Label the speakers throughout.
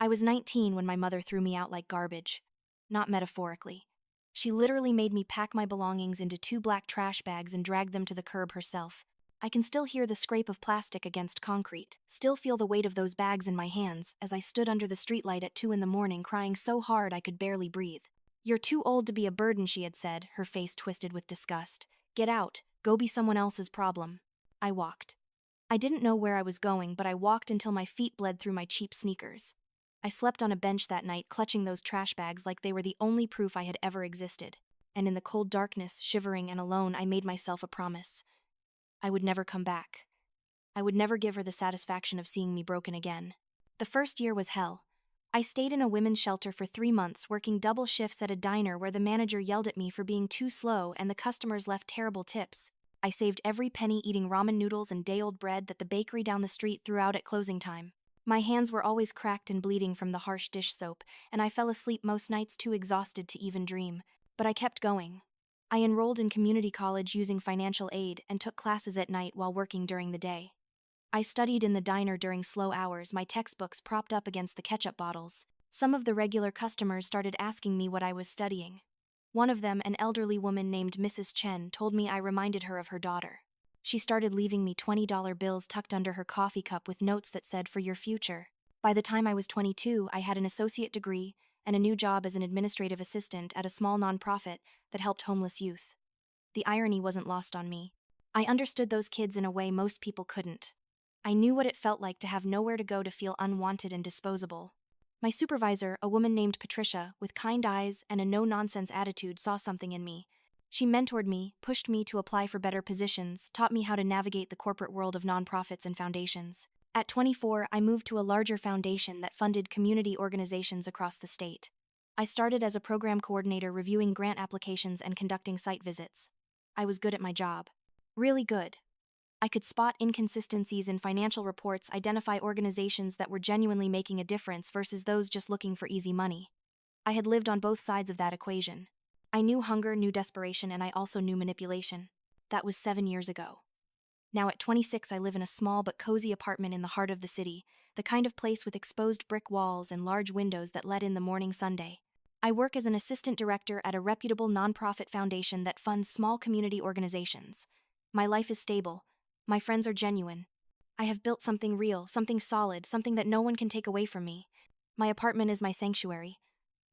Speaker 1: I was 19 when my mother threw me out like garbage. Not metaphorically. She literally made me pack my belongings into 2 black trash bags and drag them to the curb herself. I can still hear the scrape of plastic against concrete, still feel the weight of those bags in my hands as I stood under the streetlight at 2 in the morning crying so hard I could barely breathe. "You're too old to be a burden," she had said, her face twisted with disgust. "Get out, go be someone else's problem." I walked. I didn't know where I was going, but I walked until my feet bled through my cheap sneakers. I slept on a bench that night, clutching those trash bags like they were the only proof I had ever existed. And in the cold darkness, shivering and alone, I made myself a promise. I would never come back. I would never give her the satisfaction of seeing me broken again. The first year was hell. I stayed in a women's shelter for 3 months, working double shifts at a diner where the manager yelled at me for being too slow and the customers left terrible tips. I saved every penny eating ramen noodles and day-old bread that the bakery down the street threw out at closing time. My hands were always cracked and bleeding from the harsh dish soap, and I fell asleep most nights too exhausted to even dream. But I kept going. I enrolled in community college using financial aid and took classes at night while working during the day. I studied in the diner during slow hours, my textbooks propped up against the ketchup bottles. Some of the regular customers started asking me what I was studying. One of them, an elderly woman named Mrs. Chen, told me I reminded her of her daughter. She started leaving me $20 bills tucked under her coffee cup with notes that said, "For your future." By the time I was 22, I had an associate degree and a new job as an administrative assistant at a small nonprofit that helped homeless youth. The irony wasn't lost on me. I understood those kids in a way most people couldn't. I knew what it felt like to have nowhere to go, to feel unwanted and disposable. My supervisor, a woman named Patricia, with kind eyes and a no-nonsense attitude, saw something in me. She mentored me, pushed me to apply for better positions, taught me how to navigate the corporate world of nonprofits and foundations. At 24, I moved to a larger foundation that funded community organizations across the state. I started as a program coordinator, reviewing grant applications and conducting site visits. I was good at my job. Really good. I could spot inconsistencies in financial reports, identify organizations that were genuinely making a difference versus those just looking for easy money. I had lived on both sides of that equation. I knew hunger, knew desperation, and I also knew manipulation. That was 7 years ago. Now at 26, I live in a small but cozy apartment in the heart of the city, the kind of place with exposed brick walls and large windows that let in the morning sunday. I work as an assistant director at a reputable nonprofit foundation that funds small community organizations. My life is stable. My friends are genuine. I have built something real, something solid, something that no one can take away from me. My apartment is my sanctuary.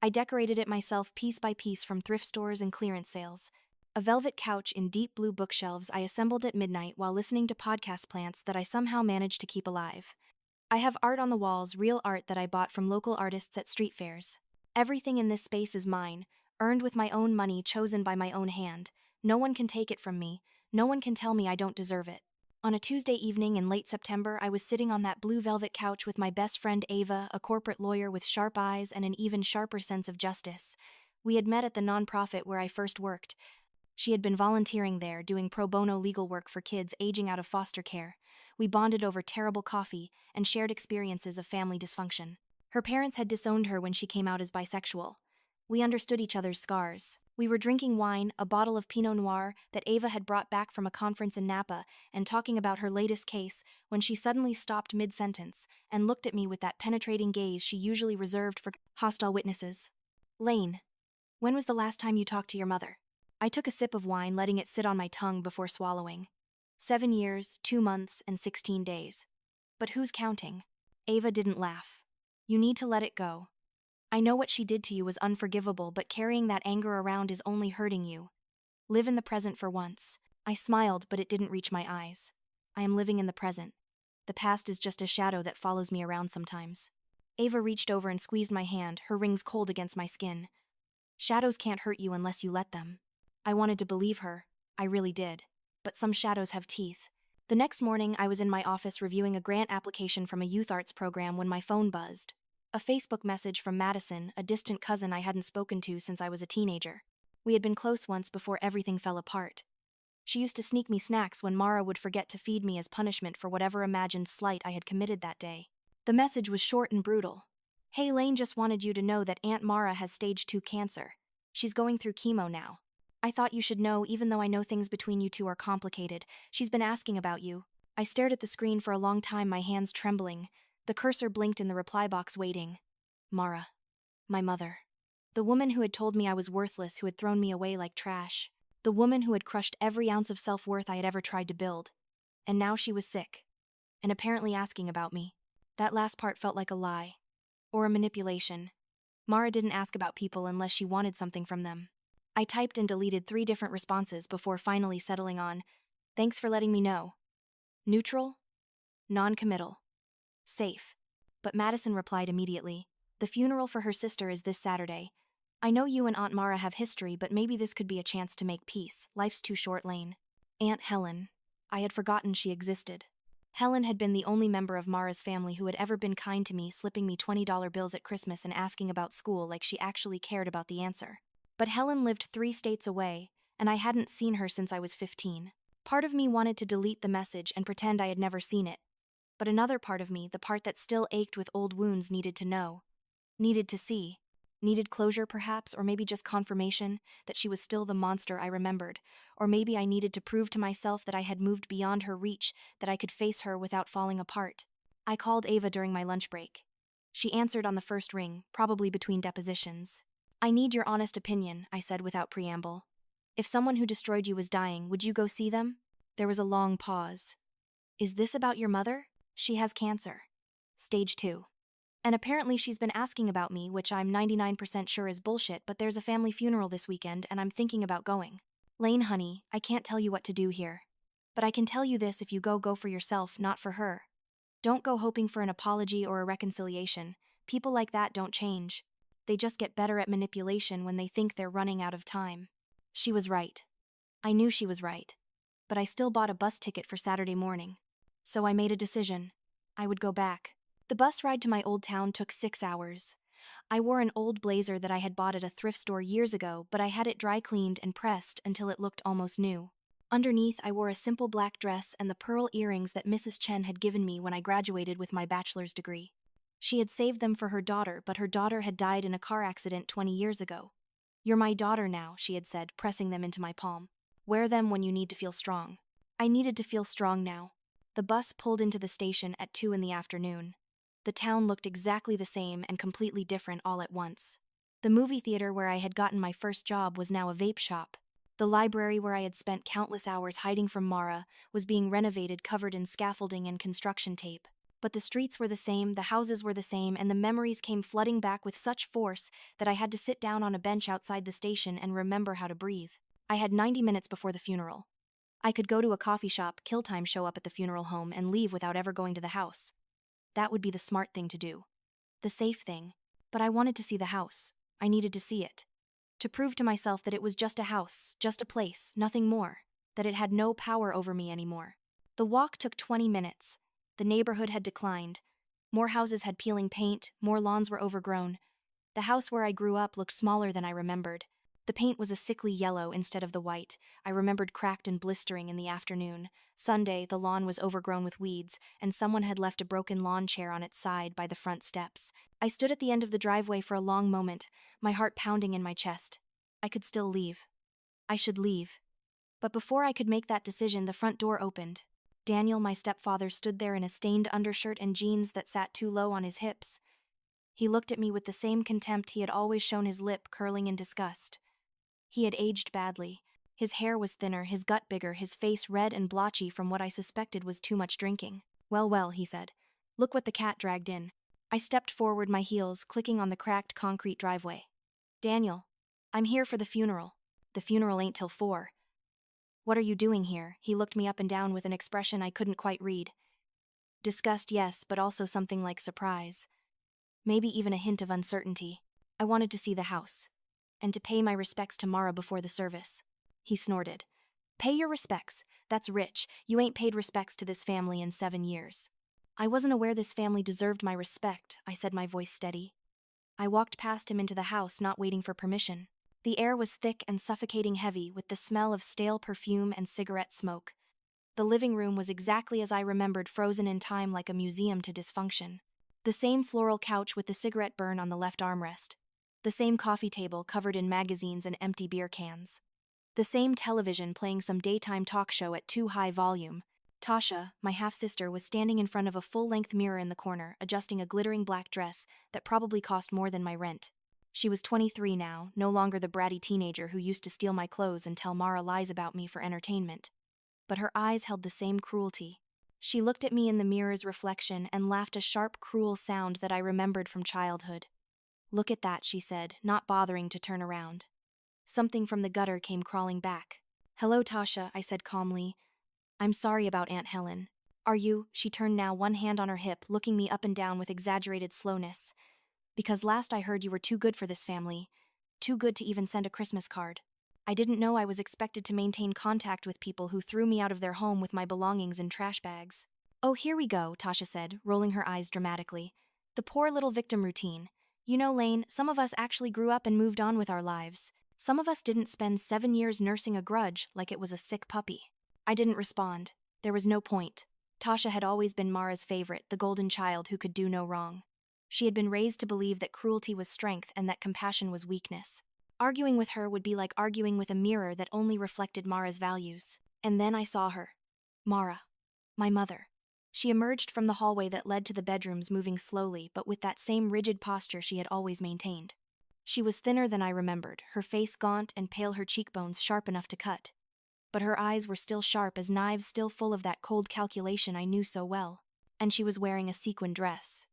Speaker 1: I decorated it myself piece by piece from thrift stores and clearance sales. A velvet couch in deep blue bookshelves I assembled at midnight while listening to podcast plants that I somehow managed to keep alive. I have art on the walls, real art that I bought from local artists at street fairs. Everything in this space is mine, earned with my own money, chosen by my own hand. No one can take it from me. No one can tell me I don't deserve it. On a Tuesday evening in late September, I was sitting on that blue velvet couch with my best friend Ava, a corporate lawyer with sharp eyes and an even sharper sense of justice. We had met at the nonprofit where I first worked. She had been volunteering there, doing pro bono legal work for kids aging out of foster care. We bonded over terrible coffee and shared experiences of family dysfunction. Her parents had disowned her when she came out as bisexual. We understood each other's scars. We were drinking wine, a bottle of Pinot Noir that Ava had brought back from a conference in Napa, and talking about her latest case when she suddenly stopped mid-sentence and looked at me with that penetrating gaze she usually reserved for hostile witnesses. "Lane, when was the last time you talked to your mother?" I took a sip of wine, letting it sit on my tongue before swallowing. 7 years, 2 months, and 16 days. But who's counting? Ava didn't laugh. "You need to let it go. I know what she did to you was unforgivable, but carrying that anger around is only hurting you. Live in the present for once." I smiled, but it didn't reach my eyes. I am living in the present. The past is just a shadow that follows me around sometimes. Ava reached over and squeezed my hand, her rings cold against my skin. "Shadows can't hurt you unless you let them." I wanted to believe her. I really did. But some shadows have teeth. The next morning, I was in my office reviewing a grant application from a youth arts program when my phone buzzed. A Facebook message from Madison, a distant cousin I hadn't spoken to since I was a teenager. We had been close once before everything fell apart. She used to sneak me snacks when Mara would forget to feed me as punishment for whatever imagined slight I had committed that day. The message was short and brutal. "Hey, Lane just wanted you to know that Aunt Mara has stage 2 cancer. She's going through chemo now. I thought you should know, even though I know things between you two are complicated. She's been asking about you." I stared at the screen for a long time, my hands trembling. The cursor blinked in the reply box, waiting. Mara. My mother. The woman who had told me I was worthless, who had thrown me away like trash. The woman who had crushed every ounce of self-worth I had ever tried to build. And now she was sick. And apparently asking about me. That last part felt like a lie. Or a manipulation. Mara didn't ask about people unless she wanted something from them. I typed and deleted 3 different responses before finally settling on, "Thanks for letting me know." Neutral? Non-committal. Safe. But Madison replied immediately, "The funeral for her sister is this Saturday. I know you and Aunt Mara have history, but maybe this could be a chance to make peace. Life's too short, Lane." Aunt Helen. I had forgotten she existed. Helen had been the only member of Mara's family who had ever been kind to me, slipping me $20 bills at Christmas and asking about school like she actually cared about the answer. But Helen lived 3 states away, and I hadn't seen her since I was 15. Part of me wanted to delete the message and pretend I had never seen it. But another part of me, the part that still ached with old wounds, needed to know. Needed to see. Needed closure, perhaps, or maybe just confirmation that she was still the monster I remembered. Or maybe I needed to prove to myself that I had moved beyond her reach, that I could face her without falling apart. I called Ava during my lunch break. She answered on the first ring, probably between depositions. "I need your honest opinion," I said without preamble. "If someone who destroyed you was dying, would you go see them?" There was a long pause. "Is this about your mother? She has cancer. Stage 2. And apparently she's been asking about me, which I'm 99% sure is bullshit, but there's a family funeral this weekend and I'm thinking about going. Lane, honey, I can't tell you what to do here. But I can tell you this: if you go for yourself, not for her. Don't go hoping for an apology or a reconciliation. People like that don't change. They just get better at manipulation when they think they're running out of time." She was right. I knew she was right. But I still bought a bus ticket for Saturday morning. So I made a decision. I would go back. The bus ride to my old town took 6 hours. I wore an old blazer that I had bought at a thrift store years ago, but I had it dry cleaned and pressed until it looked almost new. Underneath, I wore a simple black dress and the pearl earrings that Mrs. Chen had given me when I graduated with my bachelor's degree. She had saved them for her daughter, but her daughter had died in a car accident 20 years ago. "You're my daughter now," she had said, pressing them into my palm. "Wear them when you need to feel strong." I needed to feel strong now. The bus pulled into the station at 2 in the afternoon. The town looked exactly the same and completely different all at once. The movie theater where I had gotten my first job was now a vape shop. The library where I had spent countless hours hiding from Mara was being renovated, covered in scaffolding and construction tape. But the streets were the same, the houses were the same, and the memories came flooding back with such force that I had to sit down on a bench outside the station and remember how to breathe. I had 90 minutes before the funeral. I could go to a coffee shop, kill time, show up at the funeral home, and leave without ever going to the house. That would be the smart thing to do. The safe thing. But I wanted to see the house. I needed to see it. To prove to myself that it was just a house, just a place, nothing more. That it had no power over me anymore. The walk took 20 minutes. The neighborhood had declined. More houses had peeling paint, more lawns were overgrown. The house where I grew up looked smaller than I remembered. The paint was a sickly yellow instead of the white. I remembered cracked and blistering in the afternoon. Sunday, the lawn was overgrown with weeds, and someone had left a broken lawn chair on its side by the front steps. I stood at the end of the driveway for a long moment, my heart pounding in my chest. I could still leave. I should leave. But before I could make that decision, the front door opened. Daniel, my stepfather, stood there in a stained undershirt and jeans that sat too low on his hips. He looked at me with the same contempt he had always shown, his lip curling in disgust. He had aged badly. His hair was thinner, his gut bigger, his face red and blotchy from what I suspected was too much drinking. Well, he said. "Look what the cat dragged in." I stepped forward, my heels clicking on the cracked concrete driveway. "Daniel, I'm here for the funeral. The funeral ain't till 4. "What are you doing here?" He looked me up and down with an expression I couldn't quite read. Disgust, yes, but also something like surprise. Maybe even a hint of uncertainty. I wanted to see the house. And to pay my respects to Mara before the service. He snorted. "Pay your respects? That's rich. You ain't paid respects to this family in 7 years. "I wasn't aware this family deserved my respect," I said, my voice steady. I walked past him into the house, not waiting for permission. The air was thick and suffocating heavy, with the smell of stale perfume and cigarette smoke. The living room was exactly as I remembered, frozen in time like a museum to dysfunction. The same floral couch with the cigarette burn on the left armrest. The same coffee table covered in magazines and empty beer cans. The same television playing some daytime talk show at too high volume. Tasha, my half-sister, was standing in front of a full-length mirror in the corner, adjusting a glittering black dress that probably cost more than my rent. She was 23 now, no longer the bratty teenager who used to steal my clothes and tell Mara lies about me for entertainment. But her eyes held the same cruelty. She looked at me in the mirror's reflection and laughed a sharp, cruel sound that I remembered from childhood. "Look at that," she said, not bothering to turn around. Something from the gutter came crawling back. "Hello, Tasha," I said calmly. "I'm sorry about Aunt Helen." "Are you?" She turned now, one hand on her hip, looking me up and down with exaggerated slowness. "Because last I heard you were too good for this family. Too good to even send a Christmas card. I didn't know I was expected to maintain contact with people who threw me out of their home with my belongings in trash bags." "Oh, here we go," Tasha said, rolling her eyes dramatically. "The poor little victim routine. You know, Lane, some of us actually grew up and moved on with our lives. Some of us didn't spend 7 years nursing a grudge like it was a sick puppy." I didn't respond. There was no point. Tasha had always been Mara's favorite, the golden child who could do no wrong. She had been raised to believe that cruelty was strength and that compassion was weakness. Arguing with her would be like arguing with a mirror that only reflected Mara's values. And then I saw her. Mara. My mother. She emerged from the hallway that led to the bedrooms, moving slowly, but with that same rigid posture she had always maintained. She was thinner than I remembered, her face gaunt and pale, her cheekbones sharp enough to cut. But her eyes were still sharp as knives, still full of that cold calculation I knew so well. And she was wearing a sequin dress.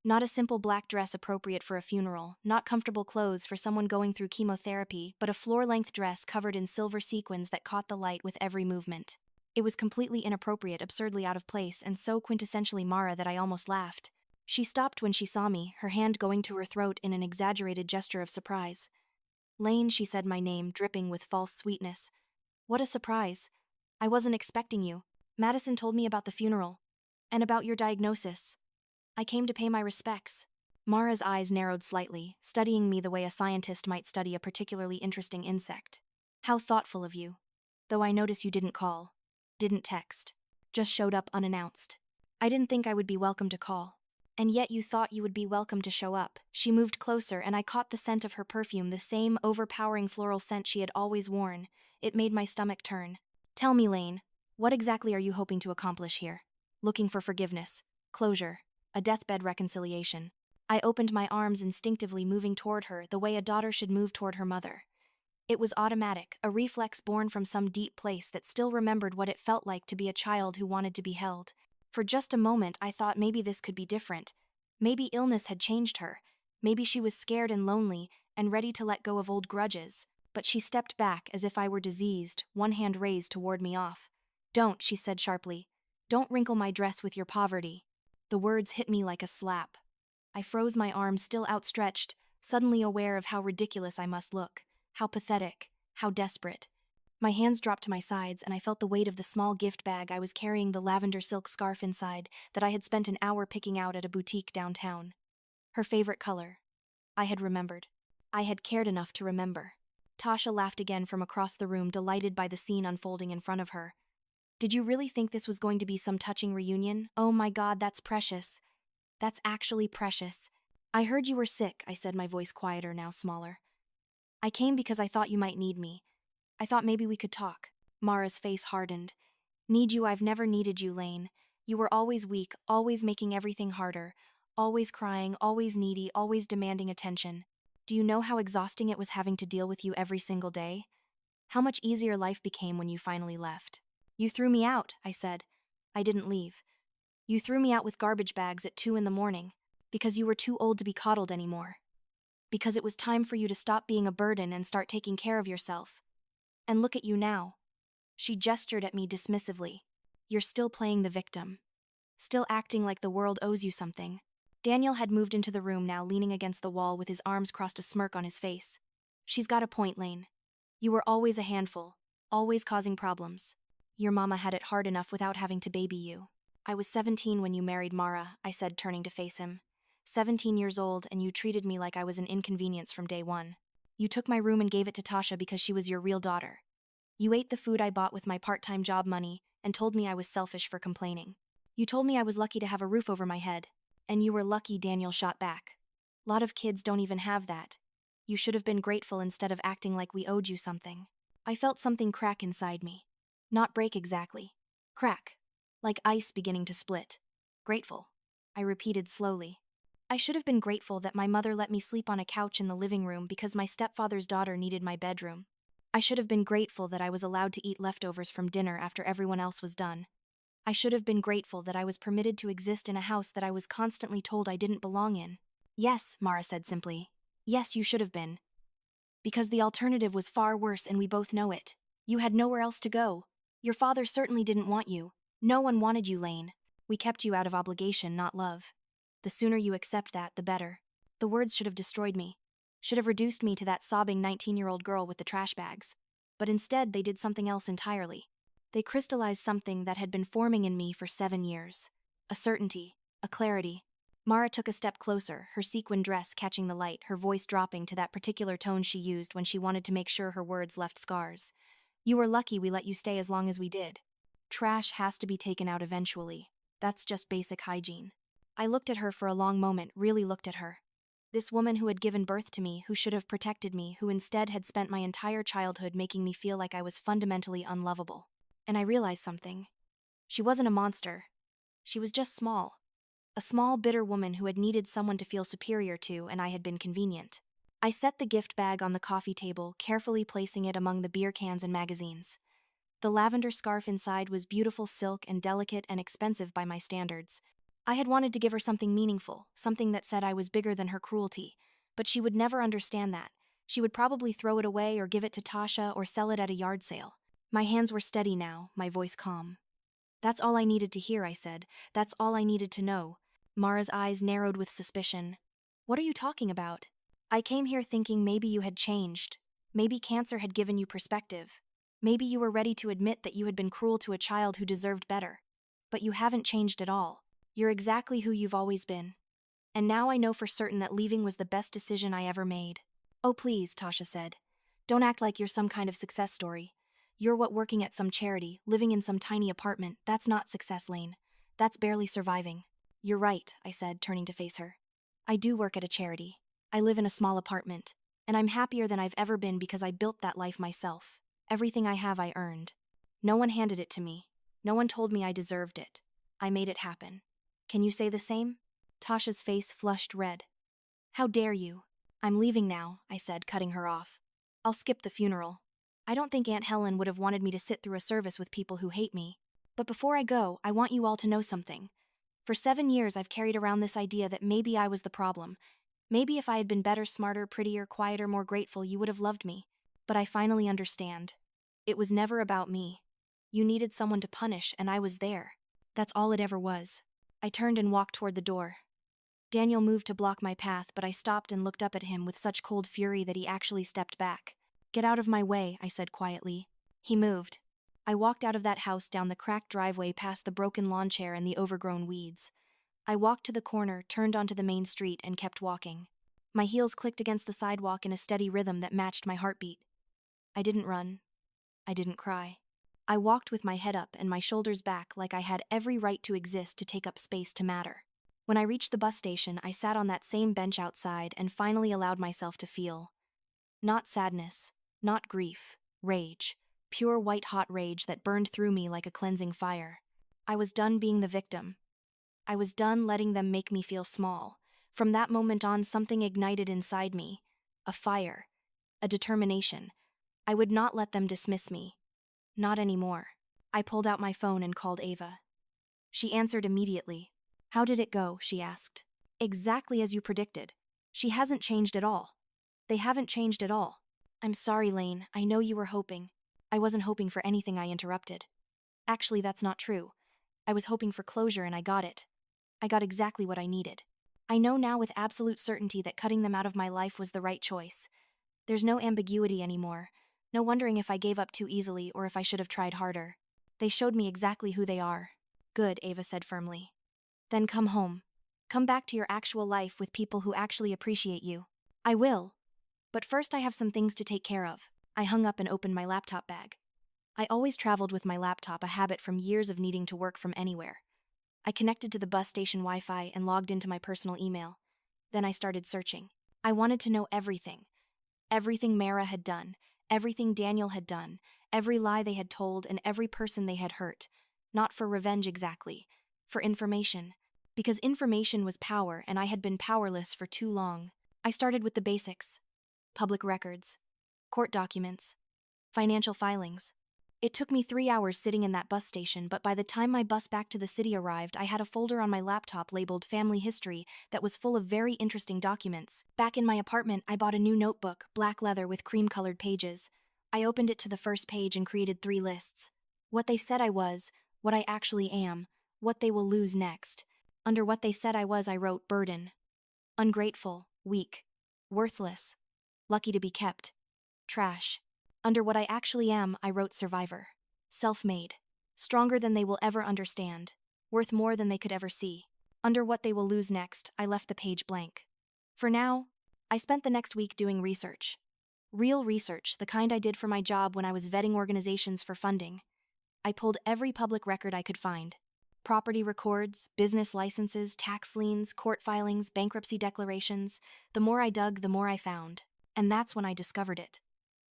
Speaker 1: Not a simple black dress appropriate for a funeral, not comfortable clothes for someone going through chemotherapy, but a floor-length dress covered in silver sequins that caught the light with every movement. It was completely inappropriate, absurdly out of place, and so quintessentially Mara that I almost laughed. She stopped when she saw me, her hand going to her throat in an exaggerated gesture of surprise. "Lane," she said, my name dripping with false sweetness. "What a surprise. I wasn't expecting you. Madison told me about the funeral. And about your diagnosis. I came to pay my respects." Mara's eyes narrowed slightly, studying me the way a scientist might study a particularly interesting insect. "How thoughtful of you. Though I notice you didn't call. Didn't text. Just showed up unannounced. I didn't think I would be welcome to call. And yet you thought you would be welcome to show up." She moved closer and I caught the scent of her perfume, the same overpowering floral scent she had always worn. It made my stomach turn. "Tell me, Lane, what exactly are you hoping to accomplish here?" "Looking for forgiveness. Closure. A deathbed reconciliation." I opened my arms instinctively, moving toward her, the way a daughter should move toward her mother. It was automatic, a reflex born from some deep place that still remembered what it felt like to be a child who wanted to be held. For just a moment I thought maybe this could be different. Maybe illness had changed her. Maybe she was scared and lonely, and ready to let go of old grudges. But she stepped back as if I were diseased, one hand raised to ward me off. "Don't," she said sharply. "Don't wrinkle my dress with your poverty." The words hit me like a slap. I froze, my arms still outstretched, suddenly aware of how ridiculous I must look, how pathetic, how desperate. My hands dropped to my sides and I felt the weight of the small gift bag I was carrying, the lavender silk scarf inside that I had spent an hour picking out at a boutique downtown. Her favorite color. I had remembered. I had cared enough to remember. Tasha laughed again from across the room, delighted by the scene unfolding in front of her. "Did you really think this was going to be some touching reunion? Oh my God, that's precious. That's actually precious." "I heard you were sick," I said, my voice quieter, now smaller. "I came because I thought you might need me. I thought maybe we could talk." Mara's face hardened. "Need you? I've never needed you, Lane. You were always weak, always making everything harder, always crying, always needy, always demanding attention. Do you know how exhausting it was having to deal with you every single day? How much easier life became when you finally left." "You threw me out," I said. "I didn't leave. You threw me out with garbage bags at 2 a.m, because you were too old to be coddled anymore. Because it was time for you to stop being a burden and start taking care of yourself. And look at you now." She gestured at me dismissively. "You're still playing the victim. Still acting like the world owes you something." Daniel had moved into the room now, leaning against the wall with his arms crossed, a smirk on his face. "She's got a point, Lane. You were always a handful, always causing problems. Your mama had it hard enough without having to baby you." "I was 17 when you married Mara," I said, turning to face him. 17 years old, and you treated me like I was an inconvenience from day one. You took my room and gave it to Tasha because she was your real daughter. You ate the food I bought with my part-time job money and told me I was selfish for complaining. You told me I was lucky to have a roof over my head. And you were lucky," Daniel shot back. "Lot of kids don't even have that. You should have been grateful instead of acting like we owed you something." I felt something crack inside me. Not break exactly. Crack. like ice beginning to split. Grateful, I repeated slowly. I should have been grateful that my mother let me sleep on a couch in the living room because my stepfather's daughter needed my bedroom. I should have been grateful that I was allowed to eat leftovers from dinner after everyone else was done. I should have been grateful that I was permitted to exist in a house that I was constantly told I didn't belong in. Yes, Mara said simply. Yes, you should have been. Because the alternative was far worse and we both know it. You had nowhere else to go. Your father certainly didn't want you. No one wanted you, Lane. We kept you out of obligation, not love. The sooner you accept that, the better. The words should have destroyed me. Should have reduced me to that sobbing 19-year-old girl with the trash bags. But instead, they did something else entirely. They crystallized something that had been forming in me for 7 years. A certainty, a clarity. Mara took a step closer, her sequin dress catching the light, her voice dropping to that particular tone she used when she wanted to make sure her words left scars. You were lucky we let you stay as long as we did. Trash has to be taken out eventually. That's just basic hygiene. I looked at her for a long moment, really looked at her. This woman who had given birth to me, who should have protected me, who instead had spent my entire childhood making me feel like I was fundamentally unlovable. And I realized something. She wasn't a monster. She was just small. A small, bitter woman who had needed someone to feel superior to, and I had been convenient. I set the gift bag on the coffee table, carefully placing it among the beer cans and magazines. The lavender scarf inside was beautiful silk and delicate and expensive by my standards. I had wanted to give her something meaningful, something that said I was bigger than her cruelty, but she would never understand that. She would probably throw it away or give it to Tasha or sell it at a yard sale. My hands were steady now, my voice calm. That's all I needed to hear, I said. That's all I needed to know. Mara's eyes narrowed with suspicion. What are you talking about? I came here thinking maybe you had changed. Maybe cancer had given you perspective. Maybe you were ready to admit that you had been cruel to a child who deserved better. But you haven't changed at all. You're exactly who you've always been. And now I know for certain that leaving was the best decision I ever made. Oh please, Tasha said. Don't act like you're some kind of success story. You're what working at some charity, living in some tiny apartment, that's not success, Lane. That's barely surviving. You're right, I said, turning to face her. I do work at a charity. I live in a small apartment. And I'm happier than I've ever been because I built that life myself. Everything I have I earned. No one handed it to me. No one told me I deserved it. I made it happen. Can you say the same? Tasha's face flushed red. How dare you? I'm leaving now, I said, cutting her off. I'll skip the funeral. I don't think Aunt Helen would have wanted me to sit through a service with people who hate me. But before I go, I want you all to know something. For 7 years I've carried around this idea that maybe I was the problem. Maybe if I had been better, smarter, prettier, quieter, more grateful, you would have loved me. But I finally understand. It was never about me. You needed someone to punish, and I was there. That's all it ever was. I turned and walked toward the door. Daniel moved to block my path, but I stopped and looked up at him with such cold fury that he actually stepped back. Get out of my way, I said quietly. He moved. I walked out of that house down the cracked driveway past the broken lawn chair and the overgrown weeds. I walked to the corner, turned onto the main street, and kept walking. My heels clicked against the sidewalk in a steady rhythm that matched my heartbeat. I didn't run. I didn't cry. I walked with my head up and my shoulders back like I had every right to exist, to take up space, to matter. When I reached the bus station, I sat on that same bench outside and finally allowed myself to feel. Not sadness, not grief, rage. Pure white-hot rage that burned through me like a cleansing fire. I was done being the victim. I was done letting them make me feel small. From that moment on, something ignited inside me. A fire. A determination. I would not let them dismiss me. Not anymore. I pulled out my phone and called Ava. She answered immediately. How did it go? She asked. Exactly as you predicted. She hasn't changed at all. They haven't changed at all. I'm sorry, Lane. I know you were hoping. I wasn't hoping for anything, I interrupted. Actually, that's not true. I was hoping for closure and I got it. I got exactly what I needed. I know now with absolute certainty that cutting them out of my life was the right choice. There's no ambiguity anymore. No wondering if I gave up too easily or if I should have tried harder. They showed me exactly who they are. Good, Ava said firmly. Then come home. Come back to your actual life with people who actually appreciate you. I will. But first I have some things to take care of. I hung up and opened my laptop bag. I always traveled with my laptop, a habit from years of needing to work from anywhere. I connected to the bus station Wi-Fi and logged into my personal email. Then I started searching. I wanted to know everything. Everything Mara had done, everything Daniel had done, every lie they had told, and every person they had hurt. Not for revenge exactly, for information. Because information was power and I had been powerless for too long. I started with the basics: public records, court documents, financial filings. It took me 3 hours sitting in that bus station, but by the time my bus back to the city arrived, I had a folder on my laptop labeled Family History that was full of very interesting documents. Back in my apartment, I bought a new notebook, black leather with cream-colored pages. I opened it to the first page and created 3 lists. What they said I was, what I actually am, what they will lose next. Under what they said I was, I wrote burden, ungrateful, weak, worthless, lucky to be kept, trash. Under what I actually am, I wrote survivor, self-made, stronger than they will ever understand, worth more than they could ever see. Under what they will lose next, I left the page blank. For now, I spent the next week doing research. Real research, the kind I did for my job when I was vetting organizations for funding. I pulled every public record I could find. Property records, business licenses, tax liens, court filings, bankruptcy declarations. The more I dug, the more I found. And that's when I discovered it.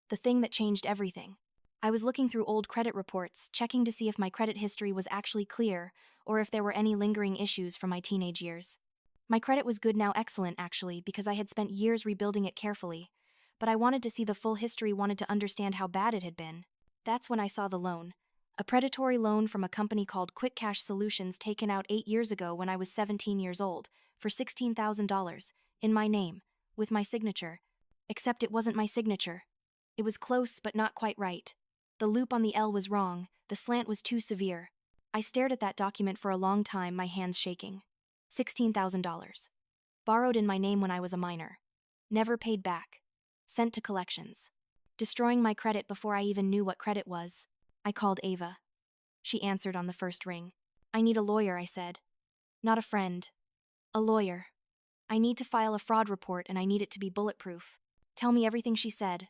Speaker 1: The thing that changed everything. I was looking through old credit reports, checking to see if my credit history was actually clear, or if there were any lingering issues from my teenage years. My credit was good now, excellent actually, because I had spent years rebuilding it carefully. But I wanted to see the full history, wanted to understand how bad it had been. That's when I saw the loan. A predatory loan from a company called Quick Cash Solutions taken out 8 years ago when I was 17 years old, for $16,000, in my name, with my signature. Except it wasn't my signature. It was close but not quite right. The loop on the L was wrong, the slant was too severe. I stared at that document for a long time, my hands shaking. $16,000. Borrowed in my name when I was a minor. Never paid back. Sent to collections. Destroying my credit before I even knew what credit was. I called Ava. She answered on the first ring. I need a lawyer, I said. Not a friend. A lawyer. I need to file a fraud report and I need it to be bulletproof. Tell me everything, she said.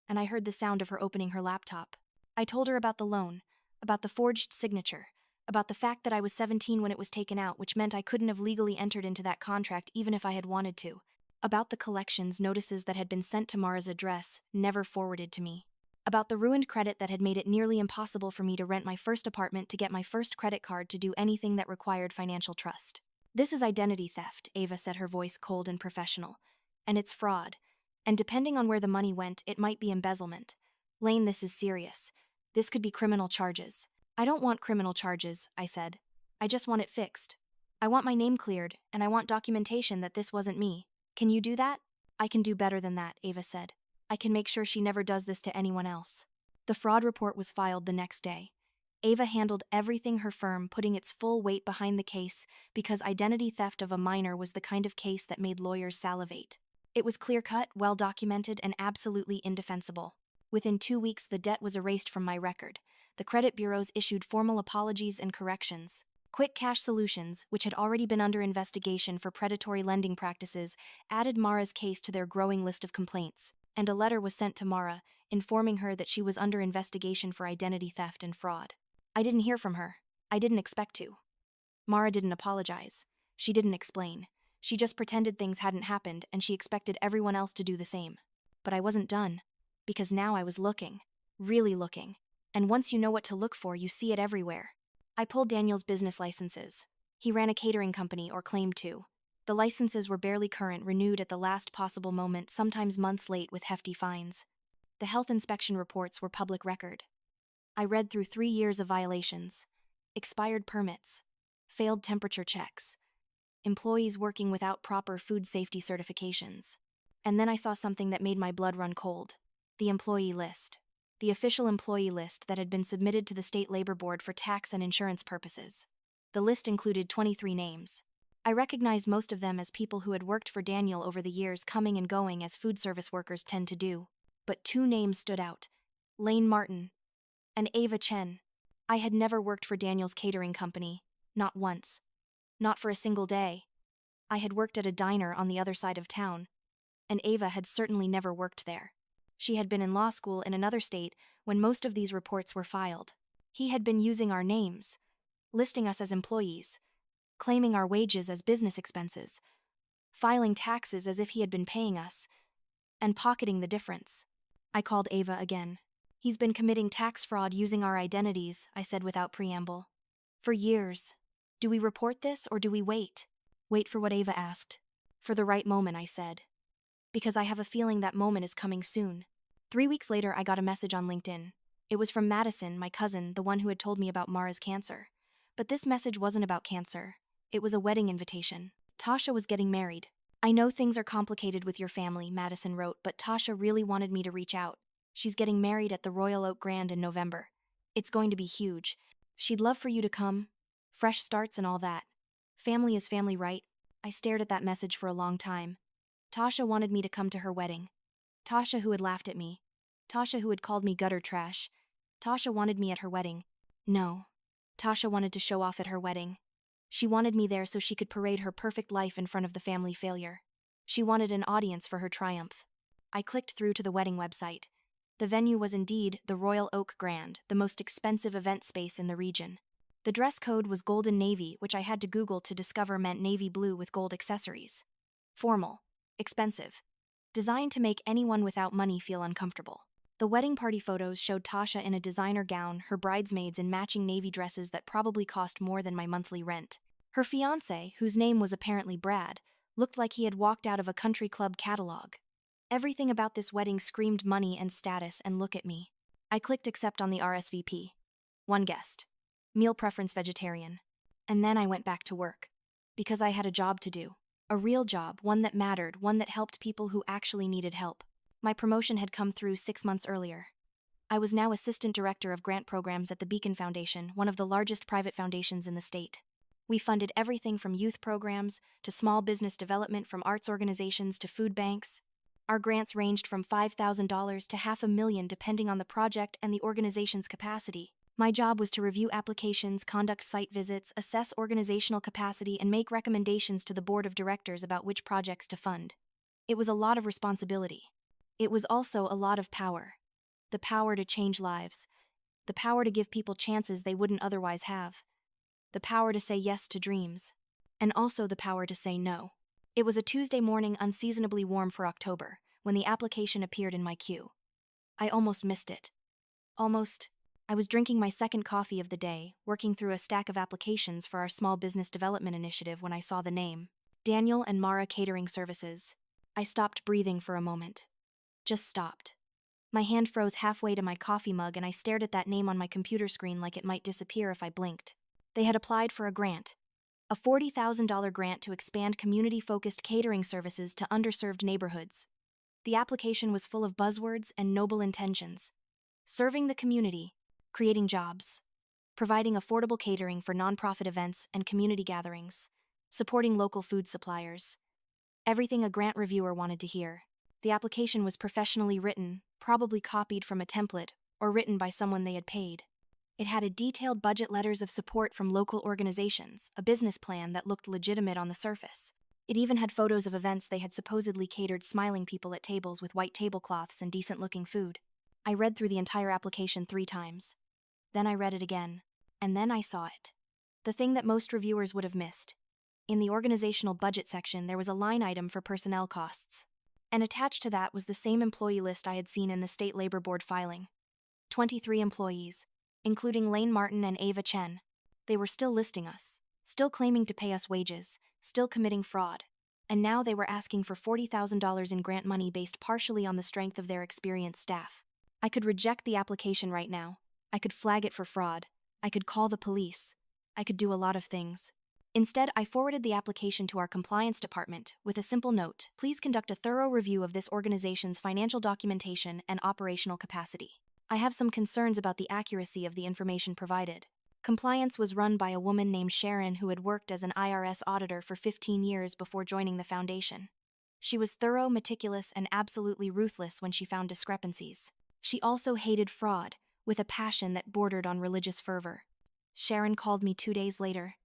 Speaker 1: And I heard the sound of her opening her laptop. I told her about the loan, about the forged signature, about the fact that I was 17 when it was taken out, which meant I couldn't have legally entered into that contract even if I had wanted to. About the collections notices that had been sent to Mara's address, never forwarded to me. About the ruined credit that had made it nearly impossible for me to rent my first apartment, to get my first credit card, to do anything that required financial trust. This is identity theft, Ava said, her voice cold and professional. And it's fraud. And depending on where the money went, it might be embezzlement. Lane, this is serious. This could be criminal charges. I don't want criminal charges, I said. I just want it fixed. I want my name cleared, and I want documentation that this wasn't me. Can you do that? I can do better than that, Ava said. I can make sure she never does this to anyone else. The fraud report was filed the next day. Ava handled everything, her firm putting its full weight behind the case, because identity theft of a minor was the kind of case that made lawyers salivate. It was clear-cut, well-documented, and absolutely indefensible. Within 2 weeks, the debt was erased from my record. The credit bureaus issued formal apologies and corrections. Quick Cash Solutions, which had already been under investigation for predatory lending practices, added Mara's case to their growing list of complaints. And a letter was sent to Mara, informing her that she was under investigation for identity theft and fraud. I didn't hear from her. I didn't expect to. Mara didn't apologize. She didn't explain. She just pretended things hadn't happened, and she expected everyone else to do the same. But I wasn't done. Because now I was looking. Really looking. And once you know what to look for, you see it everywhere. I pulled Daniel's business licenses. He ran a catering company, or claimed to. The licenses were barely current, renewed at the last possible moment, sometimes months late with hefty fines. The health inspection reports were public record. I read through 3 years of violations. Expired permits. Failed temperature checks. Employees working without proper food safety certifications. And then I saw something that made my blood run cold. The employee list. The official employee list that had been submitted to the State Labor Board for tax and insurance purposes. The list included 23 names. I recognized most of them as people who had worked for Daniel over the years, coming and going as food service workers tend to do. But 2 names stood out. Lane Martin and Ava Chen. I had never worked for Daniel's catering company. Not once. Not for a single day. I had worked at a diner on the other side of town. And Ava had certainly never worked there. She had been in law school in another state when most of these reports were filed. He had been using our names, listing us as employees, claiming our wages as business expenses, filing taxes as if he had been paying us, and pocketing the difference. I called Ava again. He's been committing tax fraud using our identities, I said without preamble. For years. Do we report this or do we wait? Wait for what Ava asked. For the right moment, I said. Because I have a feeling that moment is coming soon. 3 weeks later, I got a message on LinkedIn. It was from Madison, my cousin, the one who had told me about Mara's cancer. But this message wasn't about cancer. It was a wedding invitation. Tasha was getting married. I know things are complicated with your family, Madison wrote, but Tasha really wanted me to reach out. She's getting married at the Royal Oak Grand in November. It's going to be huge. She'd love for you to come. Fresh starts and all that. Family is family, right? I stared at that message for a long time. Tasha wanted me to come to her wedding. Tasha who had laughed at me. Tasha who had called me gutter trash. Tasha wanted me at her wedding. No. Tasha wanted to show off at her wedding. She wanted me there so she could parade her perfect life in front of the family failure. She wanted an audience for her triumph. I clicked through to the wedding website. The venue was indeed the Royal Oak Grand, the most expensive event space in the region. The dress code was golden navy, which I had to Google to discover meant navy blue with gold accessories. Formal. Expensive. Designed to make anyone without money feel uncomfortable. The wedding party photos showed Tasha in a designer gown, her bridesmaids in matching navy dresses that probably cost more than my monthly rent. Her fiancé, whose name was apparently Brad, looked like he had walked out of a country club catalog. Everything about this wedding screamed money and status, and look at me. I clicked accept on the RSVP. One guest. Meal preference vegetarian. And then I went back to work. Because I had a job to do. A real job, one that mattered, one that helped people who actually needed help. My promotion had come through 6 months earlier. I was now Assistant Director of Grant Programs at the Beacon Foundation, one of the largest private foundations in the state. We funded everything from youth programs to small business development, from arts organizations to food banks. Our grants ranged from $5,000 to $500,000 depending on the project and the organization's capacity. My job was to review applications, conduct site visits, assess organizational capacity, and make recommendations to the board of directors about which projects to fund. It was a lot of responsibility. It was also a lot of power. The power to change lives. The power to give people chances they wouldn't otherwise have. The power to say yes to dreams. And also the power to say no. It was a Tuesday morning, unseasonably warm for October, when the application appeared in my queue. I almost missed it. Almost. I was drinking my second coffee of the day, working through a stack of applications for our small business development initiative when I saw the name. Daniel and Mara Catering Services. I stopped breathing for a moment. Just stopped. My hand froze halfway to my coffee mug and I stared at that name on my computer screen like it might disappear if I blinked. They had applied for a grant. A $40,000 grant to expand community-focused catering services to underserved neighborhoods. The application was full of buzzwords and noble intentions. Serving the community. Creating jobs. Providing affordable catering for nonprofit events and community gatherings. Supporting local food suppliers. Everything a grant reviewer wanted to hear. The application was professionally written, probably copied from a template, or written by someone they had paid. It had a detailed budget, letters of support from local organizations, a business plan that looked legitimate on the surface. It even had photos of events they had supposedly catered, smiling people at tables with white tablecloths and decent-looking food. I read through the entire application 3 times. Then I read it again. And then I saw it. The thing that most reviewers would have missed. In the organizational budget section, there was a line item for personnel costs. And attached to that was the same employee list I had seen in the State Labor Board filing. 23 employees, including Lane Martin and Ava Chen. They were still listing us, still claiming to pay us wages, still committing fraud. And now they were asking for $40,000 in grant money based partially on the strength of their experienced staff. I could reject the application right now. I could flag it for fraud. I could call the police. I could do a lot of things. Instead, I forwarded the application to our compliance department with a simple note: please conduct a thorough review of this organization's financial documentation and operational capacity. I have some concerns about the accuracy of the information provided. Compliance was run by a woman named Sharon who had worked as an IRS auditor for 15 years before joining the foundation. She was thorough, meticulous, and absolutely ruthless when she found discrepancies. She also hated fraud, with a passion that bordered on religious fervor. Sharon called me 2 days later.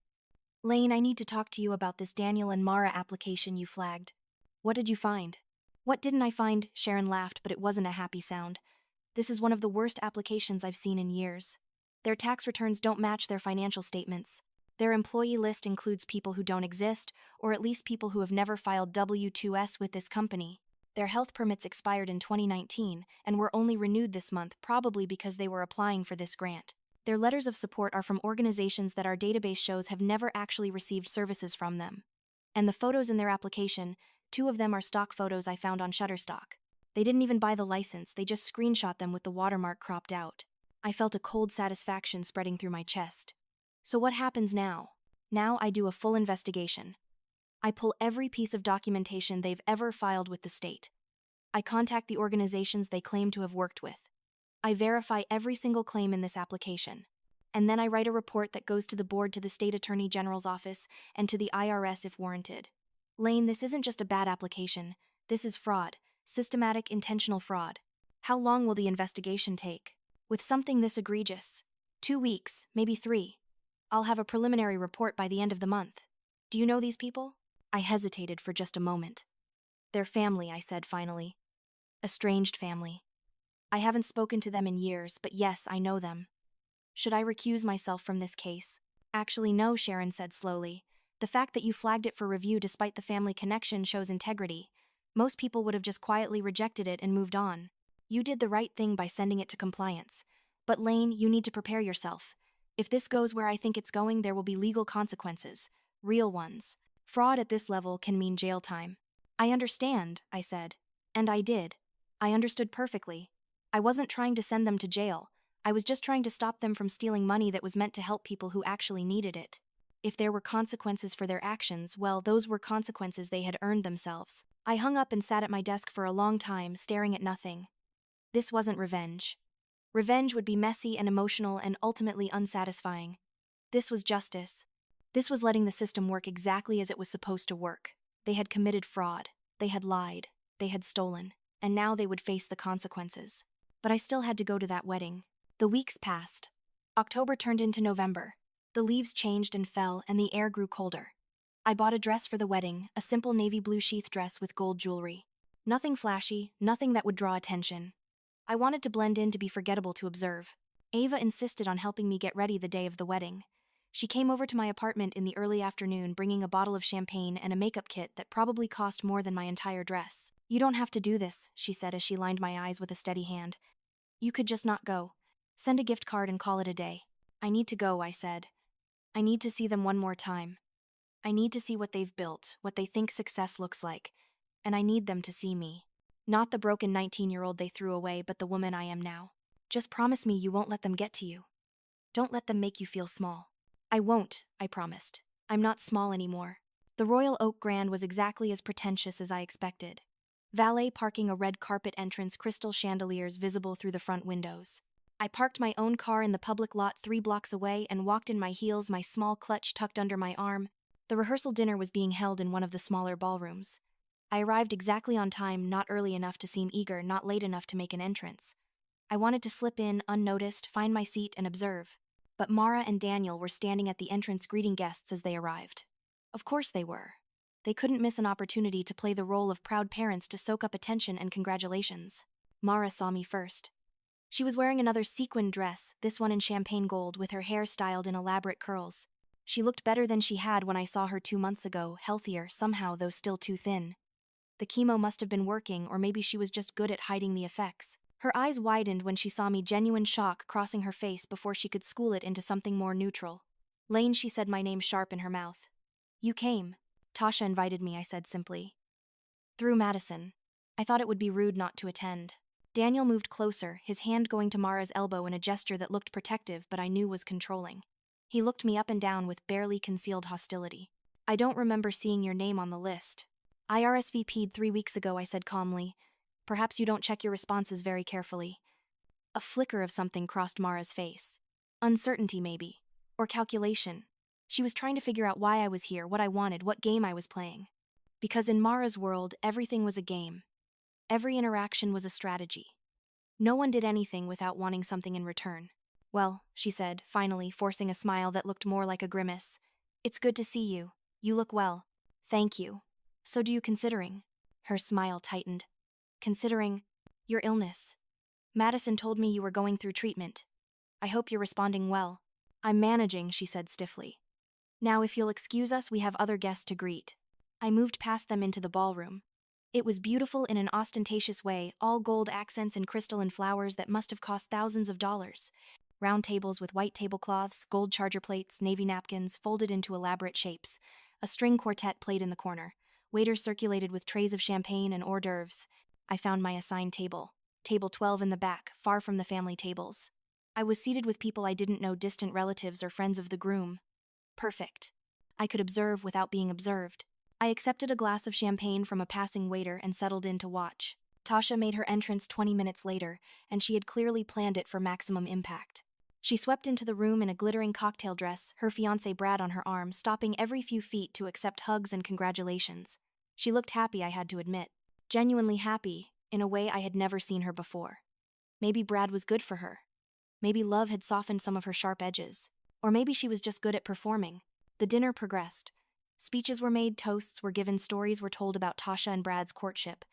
Speaker 1: "Lane, I need to talk to you about this Daniel and Mara application you flagged." "What did you find?" "What didn't I find?" Sharon laughed, but it wasn't a happy sound. "This is one of the worst applications I've seen in years. Their tax returns don't match their financial statements. Their employee list includes people who don't exist, or at least people who have never filed W-2s with this company. Their health permits expired in 2019 and were only renewed this month, probably because they were applying for this grant. Their letters of support are from organizations that our database shows have never actually received services from them. And the photos in their application, 2 of them are stock photos I found on Shutterstock. They didn't even buy the license, they just screenshot them with the watermark cropped out. I felt a cold satisfaction spreading through my chest. So what happens now? Now I do a full investigation. I pull every piece of documentation they've ever filed with the state. I contact the organizations they claim to have worked with. I verify every single claim in this application. And then I write a report that goes to the board, to the State Attorney General's office, and to the IRS if warranted. Lane, this isn't just a bad application. This is fraud. Systematic, intentional fraud. How long will the investigation take? With something this egregious? 2 weeks, maybe 3. I'll have a preliminary report by the end of the month. Do you know these people? I hesitated for just a moment. They're family, I said finally. Estranged family. I haven't spoken to them in years, but yes, I know them. Should I recuse myself from this case? Actually, no, Sharon said slowly. The fact that you flagged it for review despite the family connection shows integrity. Most people would have just quietly rejected it and moved on. You did the right thing by sending it to compliance. But Lane, you need to prepare yourself. If this goes where I think it's going, there will be legal consequences. Real ones. Fraud at this level can mean jail time. I understand, I said. And I did. I understood perfectly. I wasn't trying to send them to jail. I was just trying to stop them from stealing money that was meant to help people who actually needed it. If there were consequences for their actions, well, those were consequences they had earned themselves. I hung up and sat at my desk for a long time, staring at nothing. This wasn't revenge. Revenge would be messy and emotional and ultimately unsatisfying. This was justice. This was letting the system work exactly as it was supposed to work. They had committed fraud. They had lied. They had stolen. And now they would face the consequences. But I still had to go to that wedding. The weeks passed. October turned into November. The leaves changed and fell, and the air grew colder. I bought a dress for the wedding, a simple navy blue sheath dress with gold jewelry. Nothing flashy, nothing that would draw attention. I wanted to blend in, to be forgettable to observe. Ava insisted on helping me get ready the day of the wedding. She came over to my apartment in the early afternoon, bringing a bottle of champagne and a makeup kit that probably cost more than my entire dress. You don't have to do this, she said as she lined my eyes with a steady hand. You could just not go. Send a gift card and call it a day. I need to go, I said. I need to see them one more time. I need to see what they've built, what they think success looks like. And I need them to see me. Not the broken 19-year-old they threw away, but the woman I am now. Just promise me you won't let them get to you. Don't let them make you feel small. I won't, I promised. I'm not small anymore. The Royal Oak Grand was exactly as pretentious as I expected. Valet parking, a red carpet entrance, crystal chandeliers visible through the front windows. I parked my own car in the public lot 3 blocks away and walked in my heels, my small clutch tucked under my arm. The rehearsal dinner was being held in one of the smaller ballrooms. I arrived exactly on time, not early enough to seem eager, not late enough to make an entrance. I wanted to slip in, unnoticed, find my seat and observe. But Mara and Daniel were standing at the entrance greeting guests as they arrived. Of course they were. They couldn't miss an opportunity to play the role of proud parents, to soak up attention and congratulations. Mara saw me first. She was wearing another sequined dress, this one in champagne gold, with her hair styled in elaborate curls. She looked better than she had when I saw her 2 months ago, healthier, somehow, though still too thin. The chemo must have been working, or maybe she was just good at hiding the effects. Her eyes widened when she saw me, genuine shock crossing her face before she could school it into something more neutral. Lane, she said, my name sharp in her mouth. You came. Tasha invited me, I said simply. Through Madison. I thought it would be rude not to attend. Daniel moved closer, his hand going to Mara's elbow in a gesture that looked protective but I knew was controlling. He looked me up and down with barely concealed hostility. I don't remember seeing your name on the list. I RSVP'd 3 weeks ago, I said calmly. Perhaps you don't check your responses very carefully. A flicker of something crossed Mara's face. Uncertainty, maybe. Or calculation. She was trying to figure out why I was here, what I wanted, what game I was playing. Because in Mara's world, everything was a game. Every interaction was a strategy. No one did anything without wanting something in return. Well, she said, finally, forcing a smile that looked more like a grimace. It's good to see you. You look well. Thank you. So do you, considering? Her smile tightened. Considering your illness. Madison told me you were going through treatment. I hope you're responding well. I'm managing, she said stiffly. Now, if you'll excuse us, we have other guests to greet. I moved past them into the ballroom. It was beautiful in an ostentatious way, all gold accents and crystal and flowers that must have cost thousands of dollars. Round tables with white tablecloths, gold charger plates, navy napkins folded into elaborate shapes. A string quartet played in the corner. Waiters circulated with trays of champagne and hors d'oeuvres. I found my assigned table. Table 12 in the back, far from the family tables. I was seated with people I didn't know, distant relatives or friends of the groom. Perfect. I could observe without being observed. I accepted a glass of champagne from a passing waiter and settled in to watch. Tasha made her entrance 20 minutes later, and she had clearly planned it for maximum impact. She swept into the room in a glittering cocktail dress, her fiancé Brad on her arm, stopping every few feet to accept hugs and congratulations. She looked happy, I had to admit. Genuinely happy, in a way I had never seen her before. Maybe Brad was good for her. Maybe love had softened some of her sharp edges. Or maybe she was just good at performing. The dinner progressed. Speeches were made, toasts were given, stories were told about Tasha and Brad's courtship.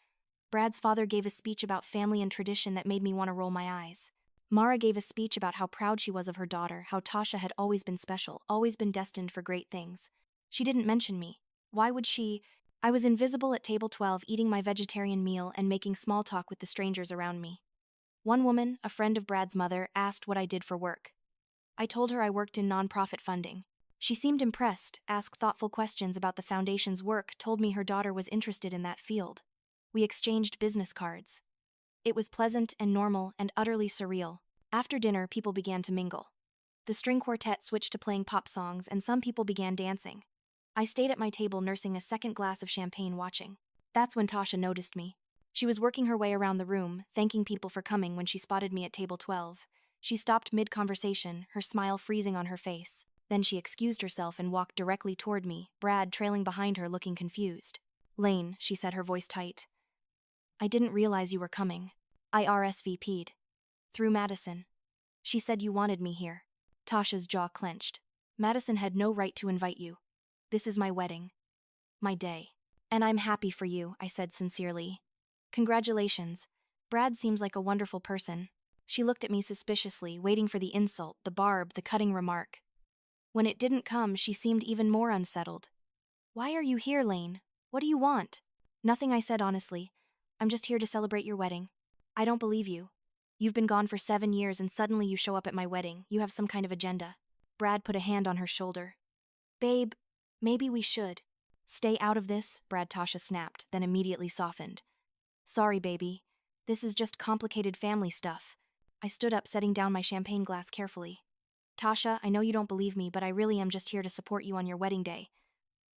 Speaker 1: Brad's father gave a speech about family and tradition that made me want to roll my eyes. Mara gave a speech about how proud she was of her daughter, how Tasha had always been special, always been destined for great things. She didn't mention me. Why would she? I was invisible at table 12, eating my vegetarian meal and making small talk with the strangers around me. One woman, a friend of Brad's mother, asked what I did for work. I told her I worked in nonprofit funding. She seemed impressed, asked thoughtful questions about the foundation's work, told me her daughter was interested in that field. We exchanged business cards. It was pleasant and normal and utterly surreal. After dinner, people began to mingle. The string quartet switched to playing pop songs, and some people began dancing. I stayed at my table nursing a second glass of champagne, watching. That's when Tasha noticed me. She was working her way around the room, thanking people for coming when she spotted me at table 12. She stopped mid-conversation, her smile freezing on her face. Then she excused herself and walked directly toward me, Brad trailing behind her, looking confused. "Lane," she said, her voice tight. "I didn't realize you were coming. I RSVP'd. Through Madison. She said you wanted me here." Tasha's jaw clenched. "Madison had no right to invite you. This is my wedding. My day. And I'm happy for you," I said sincerely. "Congratulations. Brad seems like a wonderful person." She looked at me suspiciously, waiting for the insult, the barb, the cutting remark. When it didn't come, she seemed even more unsettled. "Why are you here, Lane? What do you want?" "Nothing," I said honestly. "I'm just here to celebrate your wedding." "I don't believe you. You've been gone for 7 years and suddenly you show up at my wedding. You have some kind of agenda." Brad put a hand on her shoulder. "Babe, maybe we should." "Stay out of this," Tasha snapped, then immediately softened. "Sorry, baby. This is just complicated family stuff." I stood up, setting down my champagne glass carefully. "Tasha, I know you don't believe me, but I really am just here to support you on your wedding day.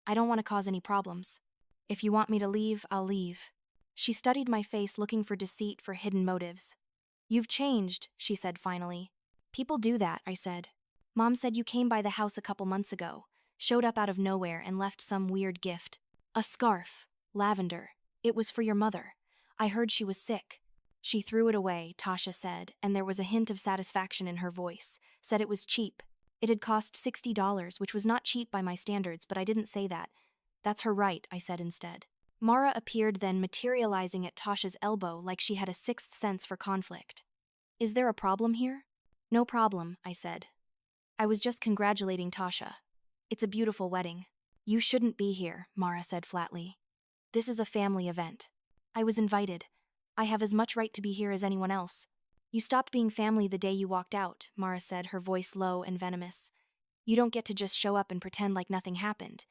Speaker 1: I don't want to cause any problems. If you want me to leave, I'll leave." She studied my face, looking for deceit, for hidden motives. "You've changed," she said finally. "People do that," I said. "Mom said you came by the house a couple months ago, showed up out of nowhere and left some weird gift. A scarf. Lavender. It was for your mother. I heard she was sick." "She threw it away," Tasha said, and there was a hint of satisfaction in her voice. "Said it was cheap. It had cost $60, which was not cheap by my standards, but I didn't say that. That's her right," I said instead. Mara appeared then, materializing at Tasha's elbow like she had a sixth sense for conflict. "Is there a problem here?" "No problem," I said. "I was just congratulating Tasha. It's a beautiful wedding." "You shouldn't be here," Mara said flatly. "This is a family event. I was invited. I have as much right to be here as anyone else." "You stopped being family the day you walked out," Mara said, her voice low and venomous. "You don't get to just show up and pretend like nothing happened.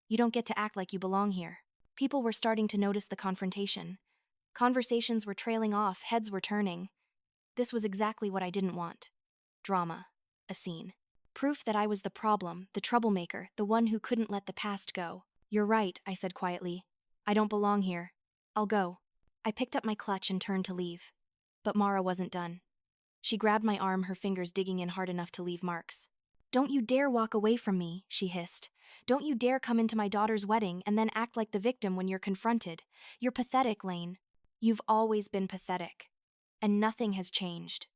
Speaker 1: You don't get to act like you belong here." People were starting to notice the confrontation. Conversations were trailing off, heads were turning. This was exactly what I didn't want. Drama. A scene. Proof that I was the problem, the troublemaker, the one who couldn't let the past go. "You're right," I said quietly. "I don't belong here. I'll go." I picked up my clutch and turned to leave. But Mara wasn't done. She grabbed my arm, her fingers digging in hard enough to leave marks. "Don't you dare walk away from me," she hissed. "Don't you dare come into my daughter's wedding and then act like the victim when you're confronted. You're pathetic, Lane. You've always been pathetic. And nothing has changed.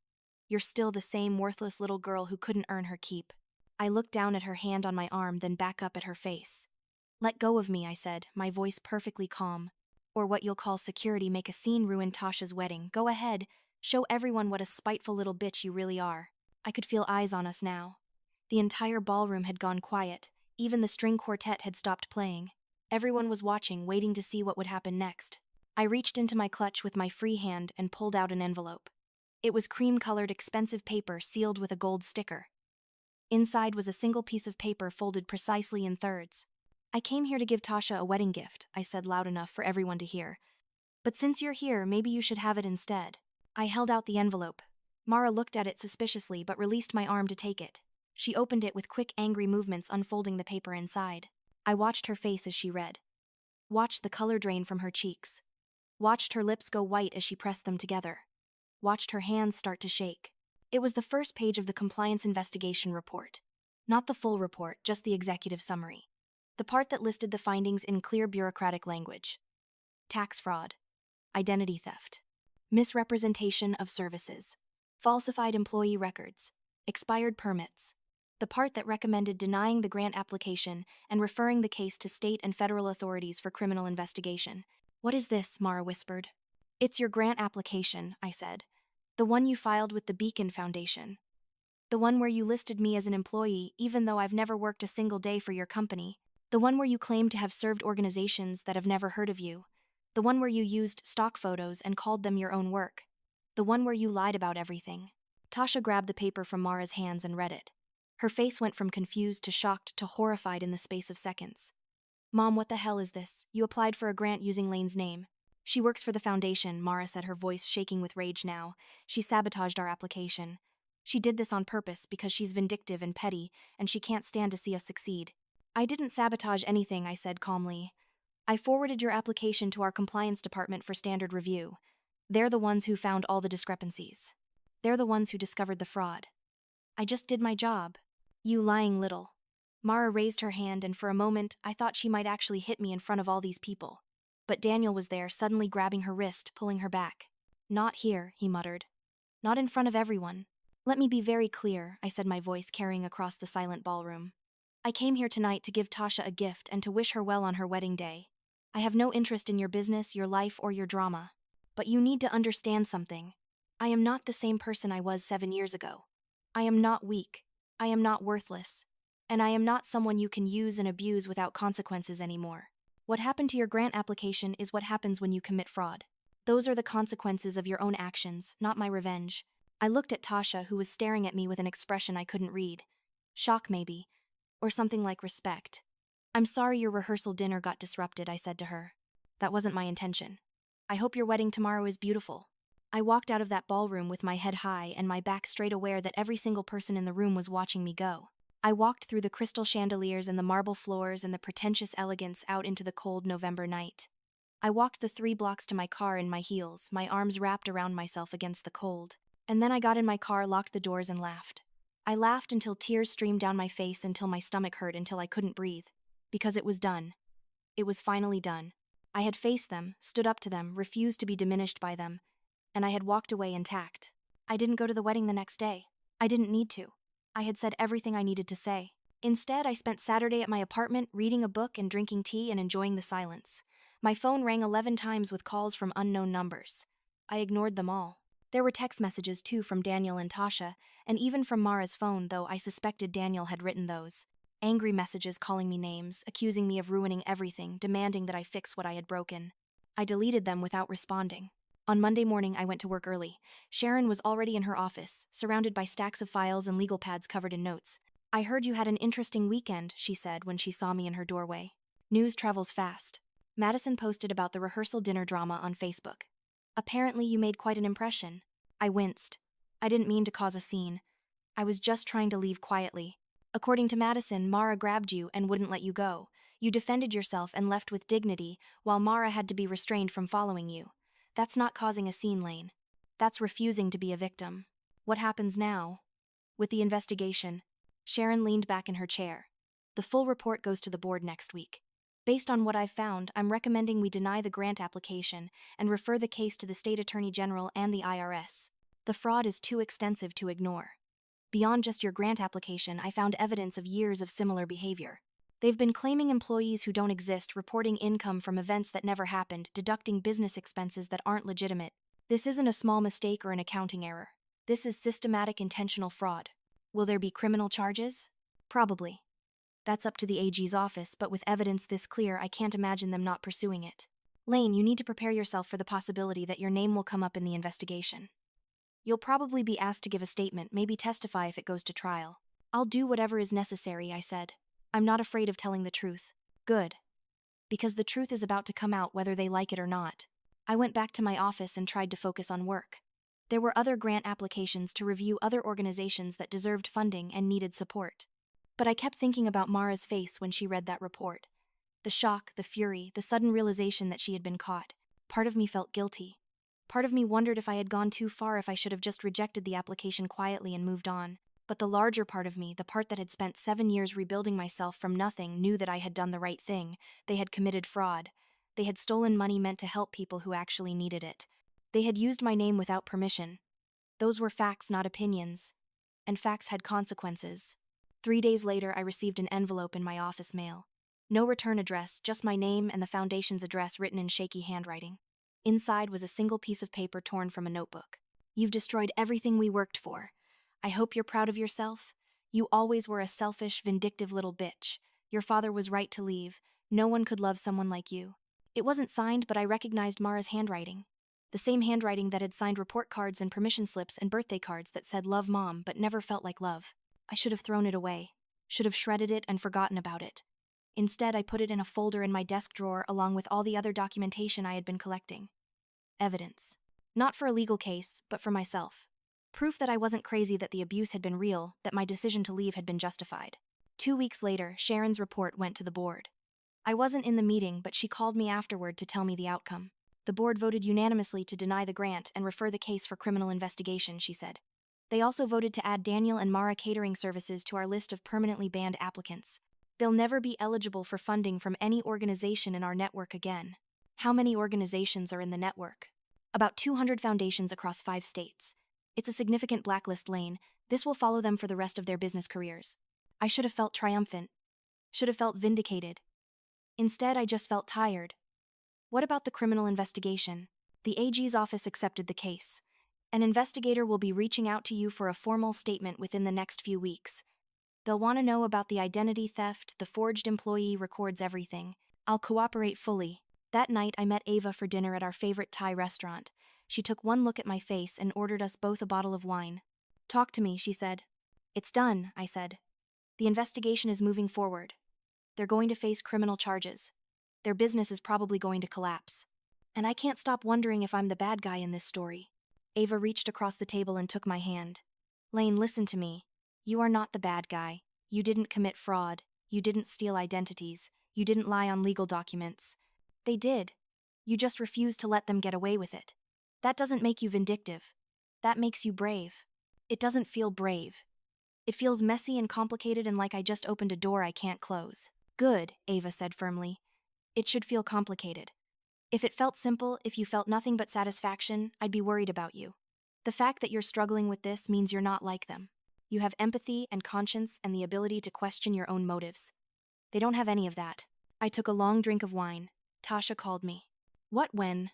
Speaker 1: You're still the same worthless little girl who couldn't earn her keep." I looked down at her hand on my arm, then back up at her face. "Let go of me," I said, my voice perfectly calm. "Or what you'll call security make a scene, ruin Tasha's wedding. Go ahead. Show everyone what a spiteful little bitch you really are." I could feel eyes on us now. The entire ballroom had gone quiet. Even the string quartet had stopped playing. Everyone was watching, waiting to see what would happen next. I reached into my clutch with my free hand and pulled out an envelope. It was cream-colored, expensive paper sealed with a gold sticker. Inside was a single piece of paper folded precisely in thirds. "I came here to give Tasha a wedding gift," I said loud enough for everyone to hear. "But since you're here, maybe you should have it instead." I held out the envelope. Mara looked at it suspiciously but released my arm to take it. She opened it with quick, angry movements, unfolding the paper inside. I watched her face as she read. Watched the color drain from her cheeks. Watched her lips go white as she pressed them together. Watched her hands start to shake. It was the first page of the compliance investigation report. Not the full report, just the executive summary. The part that listed the findings in clear bureaucratic language. Tax fraud. Identity theft. Misrepresentation of services. Falsified employee records. Expired permits. The part that recommended denying the grant application and referring the case to state and federal authorities for criminal investigation. "What is this?" Mara whispered. "It's your grant application," I said. "The one you filed with the Beacon Foundation. The one where you listed me as an employee even though I've never worked a single day for your company. The one where you claim to have served organizations that have never heard of you. The one where you used stock photos and called them your own work. The one where you lied about everything." Tasha grabbed the paper from Mara's hands and read it. Her face went from confused to shocked to horrified in the space of seconds. "Mom, what the hell is this? You applied for a grant using Lane's name." "She works for the foundation," Mara said, her voice shaking with rage now. "She sabotaged our application. She did this on purpose because she's vindictive and petty, and she can't stand to see us succeed." "I didn't sabotage anything," I said calmly. "I forwarded your application to our compliance department for standard review. They're the ones who found all the discrepancies. They're the ones who discovered the fraud. I just did my job." "You lying little." Mara raised her hand, and for a moment I thought she might actually hit me in front of all these people. But Daniel was there, suddenly grabbing her wrist, pulling her back. "Not here," he muttered. "Not in front of everyone. Let me be very clear," I said, my voice carrying across the silent ballroom. "I came here tonight to give Tasha a gift and to wish her well on her wedding day. I have no interest in your business, your life, or your drama. But you need to understand something. I am not the same person I was 7 years ago. I am not weak. I am not worthless. And I am not someone you can use and abuse without consequences anymore. What happened to your grant application is what happens when you commit fraud. Those are the consequences of your own actions, not my revenge." I looked at Tasha, who was staring at me with an expression I couldn't read. Shock, maybe. Or something like respect. "I'm sorry your rehearsal dinner got disrupted," I said to her. "That wasn't my intention. I hope your wedding tomorrow is beautiful." I walked out of that ballroom with my head high and my back straight, aware that every single person in the room was watching me go. I walked through the crystal chandeliers and the marble floors and the pretentious elegance out into the cold November night. I walked the 3 blocks to my car in my heels, my arms wrapped around myself against the cold. And then I got in my car, locked the doors, and laughed. I laughed until tears streamed down my face, until my stomach hurt, until I couldn't breathe. Because it was done. It was finally done. I had faced them, stood up to them, refused to be diminished by them, and I had walked away intact. I didn't go to the wedding the next day. I didn't need to. I had said everything I needed to say. Instead, I spent Saturday at my apartment, reading a book and drinking tea and enjoying the silence. My phone rang 11 times with calls from unknown numbers. I ignored them all. There were text messages too, from Daniel and Tasha, and even from Mara's phone, though I suspected Daniel had written those. Angry messages calling me names, accusing me of ruining everything, demanding that I fix what I had broken. I deleted them without responding. On Monday morning, I went to work early. Sharon was already in her office, surrounded by stacks of files and legal pads covered in notes. "I heard you had an interesting weekend," she said when she saw me in her doorway. "News travels fast. Madison posted about the rehearsal dinner drama on Facebook. Apparently you made quite an impression." I winced. I didn't mean to cause a scene. I was just trying to leave quietly. "According to Madison, Mara grabbed you and wouldn't let you go. You defended yourself and left with dignity, while Mara had to be restrained from following you. That's not causing a scene, Lane. That's refusing to be a victim. What happens now?" "With the investigation." Sharon leaned back in her chair. "The full report goes to the board next week. Based on what I've found, I'm recommending we deny the grant application and refer the case to the State Attorney General and the IRS. The fraud is too extensive to ignore. Beyond just your grant application, I found evidence of years of similar behavior. They've been claiming employees who don't exist, reporting income from events that never happened, deducting business expenses that aren't legitimate. This isn't a small mistake or an accounting error. This is systematic, intentional fraud. Will there be criminal charges? Probably. That's up to the AG's office, but with evidence this clear, I can't imagine them not pursuing it. Lane, you need to prepare yourself for the possibility that your name will come up in the investigation." You'll probably be asked to give a statement, maybe testify if it goes to trial. I'll do whatever is necessary, I said. I'm not afraid of telling the truth. Good. Because the truth is about to come out whether they like it or not. I went back to my office and tried to focus on work. There were other grant applications to review, other organizations that deserved funding and needed support. But I kept thinking about Mara's face when she read that report. The shock, the fury, the sudden realization that she had been caught. Part of me felt guilty. Part of me wondered if I had gone too far, if I should have just rejected the application quietly and moved on. But the larger part of me, the part that had spent 7 years rebuilding myself from nothing, knew that I had done the right thing. They had committed fraud. They had stolen money meant to help people who actually needed it. They had used my name without permission. Those were facts, not opinions. And facts had consequences. 3 days later, I received an envelope in my office mail. No return address, just my name and the foundation's address written in shaky handwriting. Inside was a single piece of paper torn from a notebook. You've destroyed everything we worked for. I hope you're proud of yourself. You always were a selfish, vindictive little bitch. Your father was right to leave. No one could love someone like you. It wasn't signed, but I recognized Mara's handwriting. The same handwriting that had signed report cards and permission slips and birthday cards that said "Love Mom," but never felt like love. I should have thrown it away. Should have shredded it and forgotten about it. Instead, I put it in a folder in my desk drawer along with all the other documentation I had been collecting. Evidence. Not for a legal case, but for myself. Proof that I wasn't crazy, that the abuse had been real, that my decision to leave had been justified. 2 weeks later, Sharon's report went to the board. I wasn't in the meeting, but she called me afterward to tell me the outcome. The board voted unanimously to deny the grant and refer the case for criminal investigation, she said. They also voted to add Daniel and Mara Catering Services to our list of permanently banned applicants. They'll never be eligible for funding from any organization in our network again. How many organizations are in the network? About 200 foundations across 5 states. It's a significant blacklist, Lane. This will follow them for the rest of their business careers. I should have felt triumphant. Should have felt vindicated. Instead, I just felt tired. What about the criminal investigation? The AG's office accepted the case. An investigator will be reaching out to you for a formal statement within the next few weeks. They'll want to know about the identity theft, the forged employee records everything. I'll cooperate fully. That night, I met Ava for dinner at our favorite Thai restaurant. She took one look at my face and ordered us both a bottle of wine. Talk to me, she said. It's done, I said. The investigation is moving forward. They're going to face criminal charges. Their business is probably going to collapse. And I can't stop wondering if I'm the bad guy in this story. Ava reached across the table and took my hand. Lane, listen to me. You are not the bad guy. You didn't commit fraud. You didn't steal identities. You didn't lie on legal documents. They did. You just refused to let them get away with it. That doesn't make you vindictive. That makes you brave. It doesn't feel brave. It feels messy and complicated and like I just opened a door I can't close. Good, Ava said firmly. It should feel complicated. If it felt simple, if you felt nothing but satisfaction, I'd be worried about you. The fact that you're struggling with this means you're not like them. You have empathy and conscience and the ability to question your own motives. They don't have any of that. I took a long drink of wine. Tasha called me. What, when?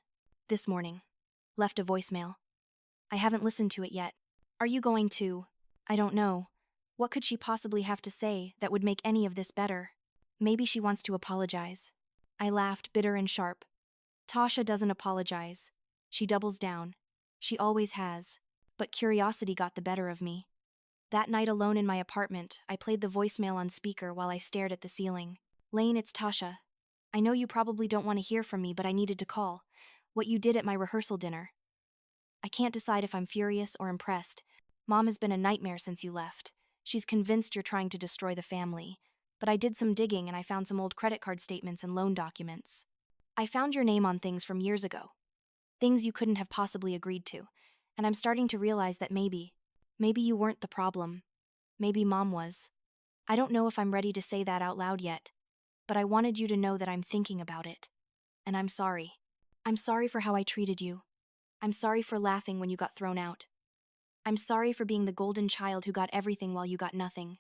Speaker 1: This morning. Left a voicemail. I haven't listened to it yet. Are you going to? I don't know. What could she possibly have to say that would make any of this better? Maybe she wants to apologize. I laughed, bitter and sharp. Tasha doesn't apologize. She doubles down. She always has. But curiosity got the better of me. That night alone in my apartment, I played the voicemail on speaker while I stared at the ceiling. Lane, it's Tasha. I know you probably don't want to hear from me, but I needed to call. What you did at my rehearsal dinner. I can't decide if I'm furious or impressed. Mom has been a nightmare since you left. She's convinced you're trying to destroy the family. But I did some digging and I found some old credit card statements and loan documents. I found your name on things from years ago. Things you couldn't have possibly agreed to. And I'm starting to realize that maybe you weren't the problem. Maybe Mom was. I don't know if I'm ready to say that out loud yet. But I wanted you to know that I'm thinking about it. And I'm sorry. I'm sorry for how I treated you. I'm sorry for laughing when you got thrown out. I'm sorry for being the golden child who got everything while you got nothing.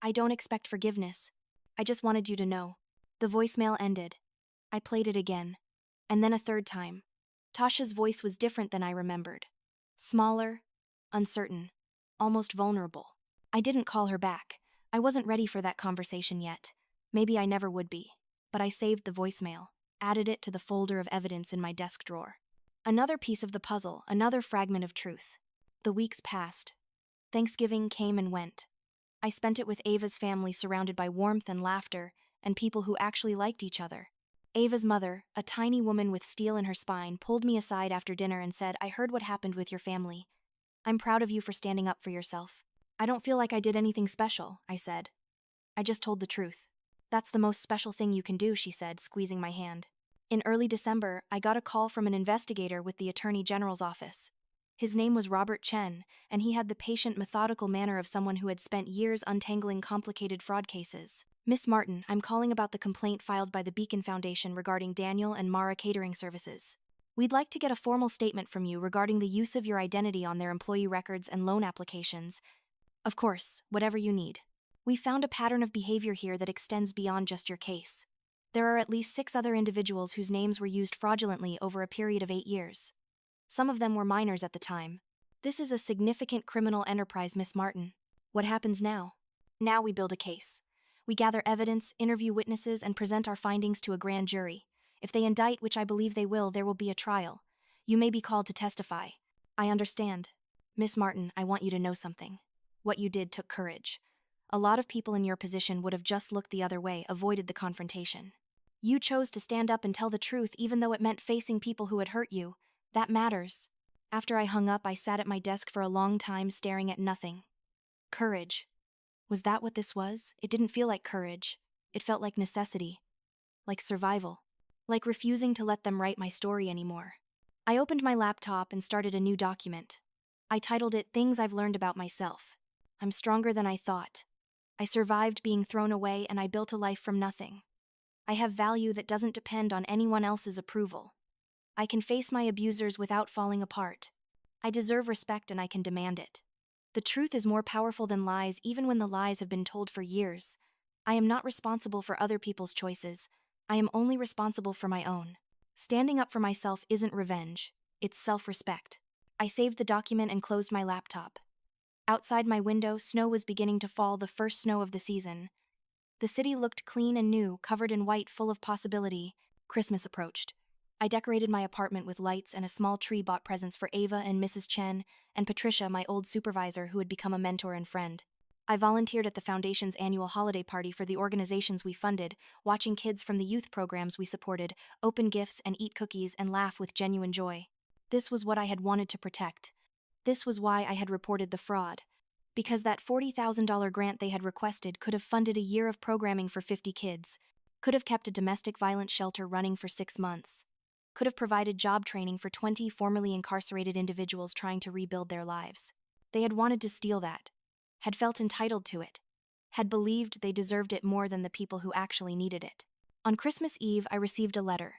Speaker 1: I don't expect forgiveness. I just wanted you to know. The voicemail ended. I played it again. And then a third time. Tasha's voice was different than I remembered. Smaller, uncertain, almost vulnerable. I didn't call her back. I wasn't ready for that conversation yet. Maybe I never would be. But I saved the voicemail, added it to the folder of evidence in my desk drawer. Another piece of the puzzle, another fragment of truth. The weeks passed. Thanksgiving came and went. I spent it with Ava's family surrounded by warmth and laughter, and people who actually liked each other. Ava's mother, a tiny woman with steel in her spine, pulled me aside after dinner and said, "I heard what happened with your family. I'm proud of you for standing up for yourself." "I don't feel like I did anything special," I said. "I just told the truth." "That's the most special thing you can do," she said, squeezing my hand. In early December, I got a call from an investigator with the Attorney General's office. His name was Robert Chen, and he had the patient, methodical manner of someone who had spent years untangling complicated fraud cases. "Miss Martin, I'm calling about the complaint filed by the Beacon Foundation regarding Daniel and Mara Catering Services. We'd like to get a formal statement from you regarding the use of your identity on their employee records and loan applications. Of course, whatever you need. We found a pattern of behavior here that extends beyond just your case. There are at least 6 other individuals whose names were used fraudulently over a period of 8 years. Some of them were minors at the time. This is a significant criminal enterprise, Miss Martin. What happens now? Now we build a case. We gather evidence, interview witnesses, and present our findings to a grand jury. If they indict, which I believe they will, there will be a trial. You may be called to testify." "I understand. Miss Martin, I want you to know something. What you did took courage. A lot of people in your position would have just looked the other way, avoided the confrontation. You chose to stand up and tell the truth even though it meant facing people who had hurt you. That matters." After I hung up, I sat at my desk for a long time staring at nothing. Courage. Was that what this was? It didn't feel like courage. It felt like necessity. Like survival. Like refusing to let them write my story anymore. I opened my laptop and started a new document. I titled it "Things I've Learned About Myself." I'm stronger than I thought. I survived being thrown away, and I built a life from nothing. I have value that doesn't depend on anyone else's approval. I can face my abusers without falling apart. I deserve respect, and I can demand it. The truth is more powerful than lies, even when the lies have been told for years. I am not responsible for other people's choices. I am only responsible for my own. Standing up for myself isn't revenge. It's self-respect. I saved the document and closed my laptop. Outside my window, snow was beginning to fall, the first snow of the season. The city looked clean and new, covered in white, full of possibility. Christmas approached. I decorated my apartment with lights and a small tree, bought presents for Ava and Mrs. Chen, and Patricia, my old supervisor who had become a mentor and friend. I volunteered at the Foundation's annual holiday party for the organizations we funded, watching kids from the youth programs we supported open gifts and eat cookies and laugh with genuine joy. This was what I had wanted to protect. This was why I had reported the fraud. Because that $40,000 grant they had requested could have funded a year of programming for 50 kids, could have kept a domestic violence shelter running for 6 months, could have provided job training for 20 formerly incarcerated individuals trying to rebuild their lives. They had wanted to steal that, had felt entitled to it, had believed they deserved it more than the people who actually needed it. On Christmas Eve, I received a letter.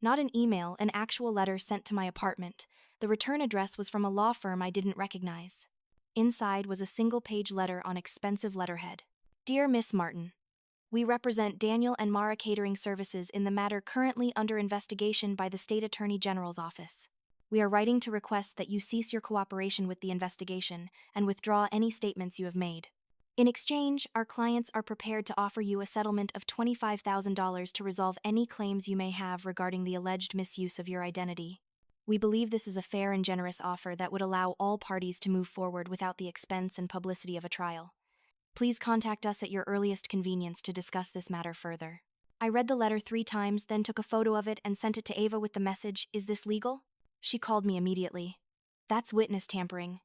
Speaker 1: Not an email, an actual letter sent to my apartment. The return address was from a law firm I didn't recognize. Inside was a single-page letter on expensive letterhead. "Dear Miss Martin, we represent Daniel and Mara Catering Services in the matter currently under investigation by the State Attorney General's office. We are writing to request that you cease your cooperation with the investigation and withdraw any statements you have made. In exchange, our clients are prepared to offer you a settlement of $25,000 to resolve any claims you may have regarding the alleged misuse of your identity. We believe this is a fair and generous offer that would allow all parties to move forward without the expense and publicity of a trial. Please contact us at your earliest convenience to discuss this matter further." I read the letter 3 times, then took a photo of it and sent it to Ava with the message, "Is this legal?" She called me immediately. "That's witness tampering.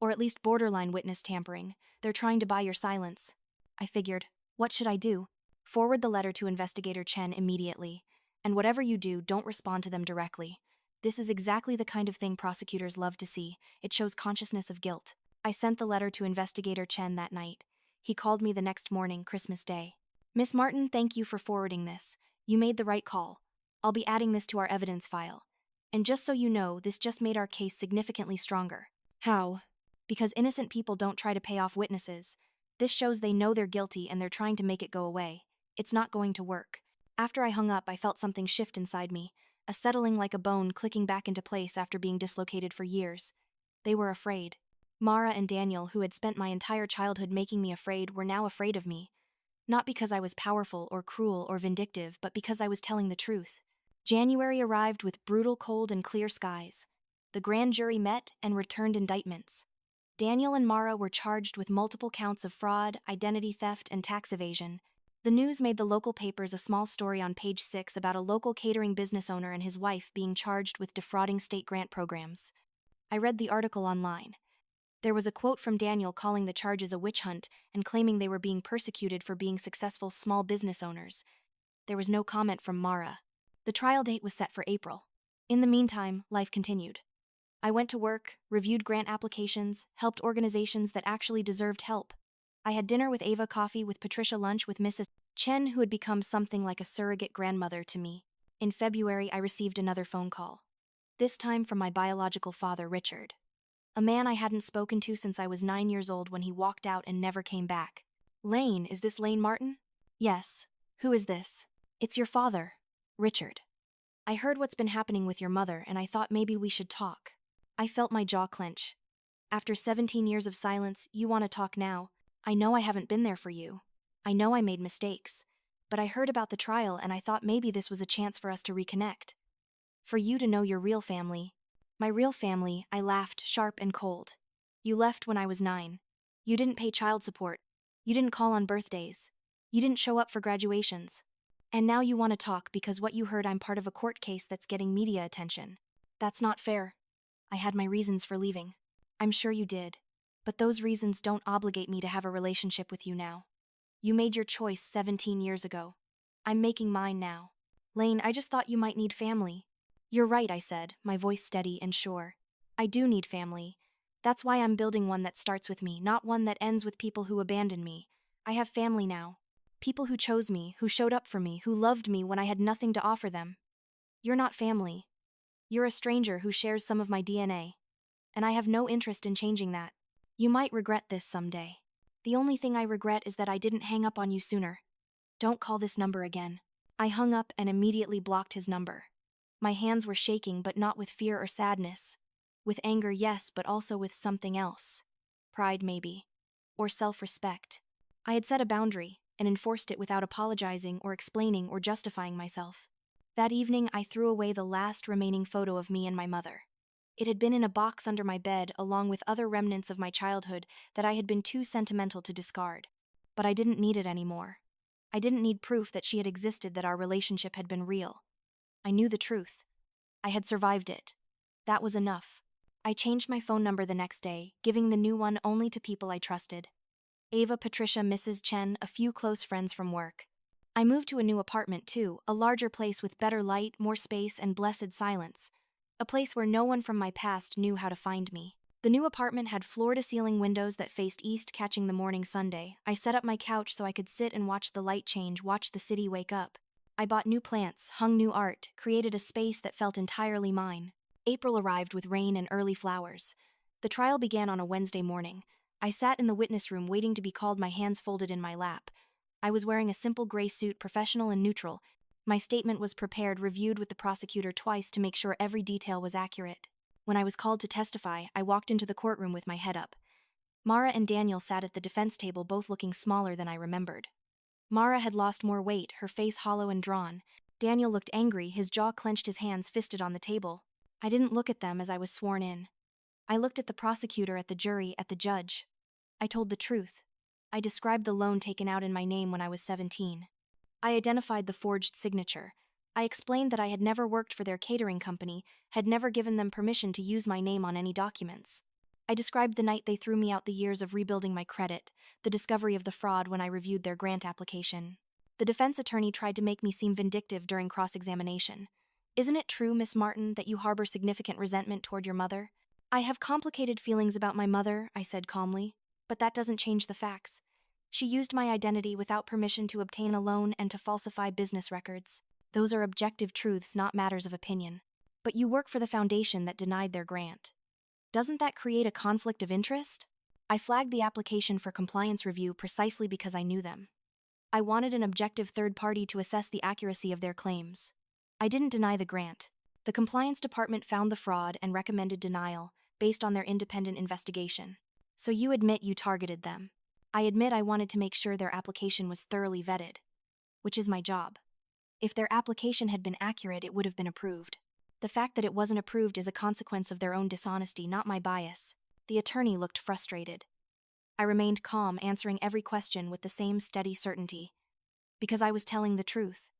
Speaker 1: Or at least borderline witness tampering. They're trying to buy your silence." I figured, what should I do? Forward the letter to Investigator Chen immediately. And whatever you do, don't respond to them directly. This is exactly the kind of thing prosecutors love to see. It shows consciousness of guilt. I sent the letter to Investigator Chen that night. He called me the next morning, Christmas Day. "Miss Martin, thank you for forwarding this. You made the right call. I'll be adding this to our evidence file. And just so you know, this just made our case significantly stronger." "How?" "Because innocent people don't try to pay off witnesses. This shows they know they're guilty and they're trying to make it go away. It's not going to work." After I hung up, I felt something shift inside me, a settling like a bone clicking back into place after being dislocated for years. They were afraid. Mara and Daniel, who had spent my entire childhood making me afraid, were now afraid of me. Not because I was powerful or cruel or vindictive, but because I was telling the truth. January arrived with brutal cold and clear skies. The grand jury met and returned indictments. Daniel and Mara were charged with multiple counts of fraud, identity theft, and tax evasion. The news made the local papers a small story on page 6 about a local catering business owner and his wife being charged with defrauding state grant programs. I read the article online. There was a quote from Daniel calling the charges a witch hunt and claiming they were being persecuted for being successful small business owners. There was no comment from Mara. The trial date was set for April. In the meantime, life continued. I went to work, reviewed grant applications, helped organizations that actually deserved help. I had dinner with Ava, coffee with Patricia, lunch with Mrs. Chen, who had become something like a surrogate grandmother to me. In February, I received another phone call. This time from my biological father, Richard. A man I hadn't spoken to since I was 9 years old when he walked out and never came back. Lane, is this Lane Martin? Yes. Who is this? It's your father, Richard. I heard what's been happening with your mother and I thought maybe we should talk. I felt my jaw clench. After 17 years of silence, you want to talk now? I know I haven't been there for you. I know I made mistakes. But I heard about the trial and I thought maybe this was a chance for us to reconnect. For you to know your real family. My real family, I laughed, sharp and cold. You left when I was 9. You didn't pay child support. You didn't call on birthdays. You didn't show up for graduations. And now you want to talk because what you heard I'm part of a court case that's getting media attention. That's not fair. I had my reasons for leaving. I'm sure you did. But those reasons don't obligate me to have a relationship with you now. You made your choice 17 years ago. I'm making mine now. Lane, I just thought you might need family. You're right, I said, my voice steady and sure. I do need family. That's why I'm building one that starts with me, not one that ends with people who abandon me. I have family now. People who chose me, who showed up for me, who loved me when I had nothing to offer them. You're not family. You're a stranger who shares some of my DNA. And I have no interest in changing that. You might regret this someday. The only thing I regret is that I didn't hang up on you sooner. Don't call this number again. I hung up and immediately blocked his number. My hands were shaking, but not with fear or sadness. With anger, yes, but also with something else. Pride, maybe. Or self-respect. I had set a boundary and enforced it without apologizing or explaining or justifying myself. That evening, I threw away the last remaining photo of me and my mother. It had been in a box under my bed along with other remnants of my childhood that I had been too sentimental to discard. But I didn't need it anymore. I didn't need proof that she had existed, that our relationship had been real. I knew the truth. I had survived it. That was enough. I changed my phone number the next day, giving the new one only to people I trusted. Ava, Patricia, Mrs. Chen, a few close friends from work. I moved to a new apartment too, a larger place with better light, more space, and blessed silence. A place where no one from my past knew how to find me. The new apartment had floor-to-ceiling windows that faced east, catching the morning Sunday. I set up my couch so I could sit and watch the light change, watch the city wake up. I bought new plants, hung new art, created a space that felt entirely mine. April arrived with rain and early flowers. The trial began on a Wednesday morning. I sat in the witness room waiting to be called, my hands folded in my lap. I was wearing a simple gray suit, professional and neutral. My statement was prepared, reviewed with the prosecutor twice to make sure every detail was accurate. When I was called to testify, I walked into the courtroom with my head up. Mara and Daniel sat at the defense table, both looking smaller than I remembered. Mara had lost more weight, her face hollow and drawn. Daniel looked angry, his jaw clenched, his hands fisted on the table. I didn't look at them as I was sworn in. I looked at the prosecutor, at the jury, at the judge. I told the truth. I described the loan taken out in my name when I was 17. I identified the forged signature. I explained that I had never worked for their catering company, had never given them permission to use my name on any documents. I described the night they threw me out, the years of rebuilding my credit, the discovery of the fraud when I reviewed their grant application. The defense attorney tried to make me seem vindictive during cross-examination. Isn't it true, Miss Martin, that you harbor significant resentment toward your mother? I have complicated feelings about my mother, I said calmly, but that doesn't change the facts. She used my identity without permission to obtain a loan and to falsify business records. Those are objective truths, not matters of opinion. But you work for the foundation that denied their grant. Doesn't that create a conflict of interest? I flagged the application for compliance review precisely because I knew them. I wanted an objective third party to assess the accuracy of their claims. I didn't deny the grant. The compliance department found the fraud and recommended denial based on their independent investigation. So you admit you targeted them. I admit I wanted to make sure their application was thoroughly vetted, which is my job. If their application had been accurate, it would have been approved. The fact that it wasn't approved is a consequence of their own dishonesty, not my bias. The attorney looked frustrated. I remained calm, answering every question with the same steady certainty. Because I was telling the truth.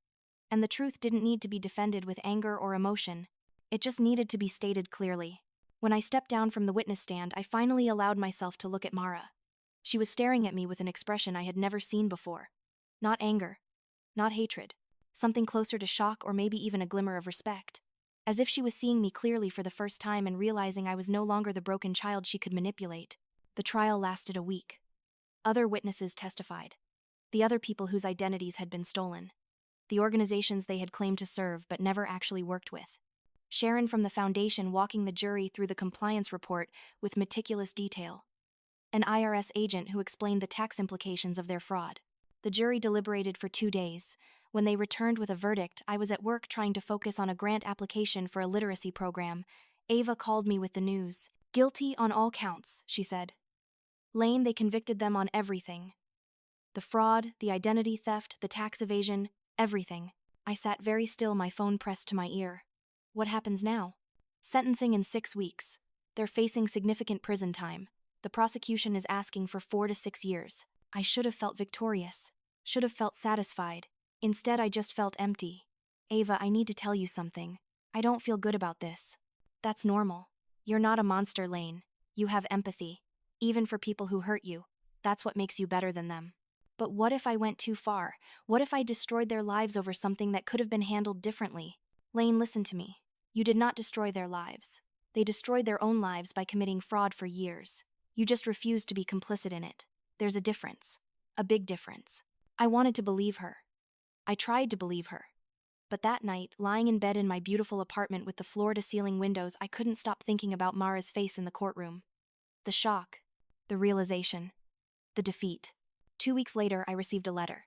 Speaker 1: And the truth didn't need to be defended with anger or emotion. It just needed to be stated clearly. When I stepped down from the witness stand, I finally allowed myself to look at Mara. She was staring at me with an expression I had never seen before. Not anger. Not hatred. Something closer to shock or maybe even a glimmer of respect. As if she was seeing me clearly for the first time and realizing I was no longer the broken child she could manipulate. The trial lasted a week. Other witnesses testified. The other people whose identities had been stolen. The organizations they had claimed to serve but never actually worked with. Sharon from the foundation walking the jury through the compliance report with meticulous detail. An IRS agent who explained the tax implications of their fraud. The jury deliberated for 2 days. When they returned with a verdict, I was at work trying to focus on a grant application for a literacy program. Ava called me with the news. Guilty on all counts, she said. Lane, they convicted them on everything. The fraud, the identity theft, the tax evasion, everything. I sat very still, my phone pressed to my ear. What happens now? Sentencing in 6 weeks. They're facing significant prison time. The prosecution is asking for 4 to 6 years. I should have felt victorious. Should have felt satisfied. Instead, I just felt empty. Ava, I need to tell you something. I don't feel good about this. That's normal. You're not a monster, Lane. You have empathy. Even for people who hurt you. That's what makes you better than them. But what if I went too far? What if I destroyed their lives over something that could have been handled differently? Lane, listen to me. You did not destroy their lives. They destroyed their own lives by committing fraud for years. You just refused to be complicit in it. There's a difference. A big difference. I wanted to believe her. I tried to believe her. But that night, lying in bed in my beautiful apartment with the floor-to-ceiling windows, I couldn't stop thinking about Mara's face in the courtroom. The shock. The realization. The defeat. 2 weeks later, I received a letter.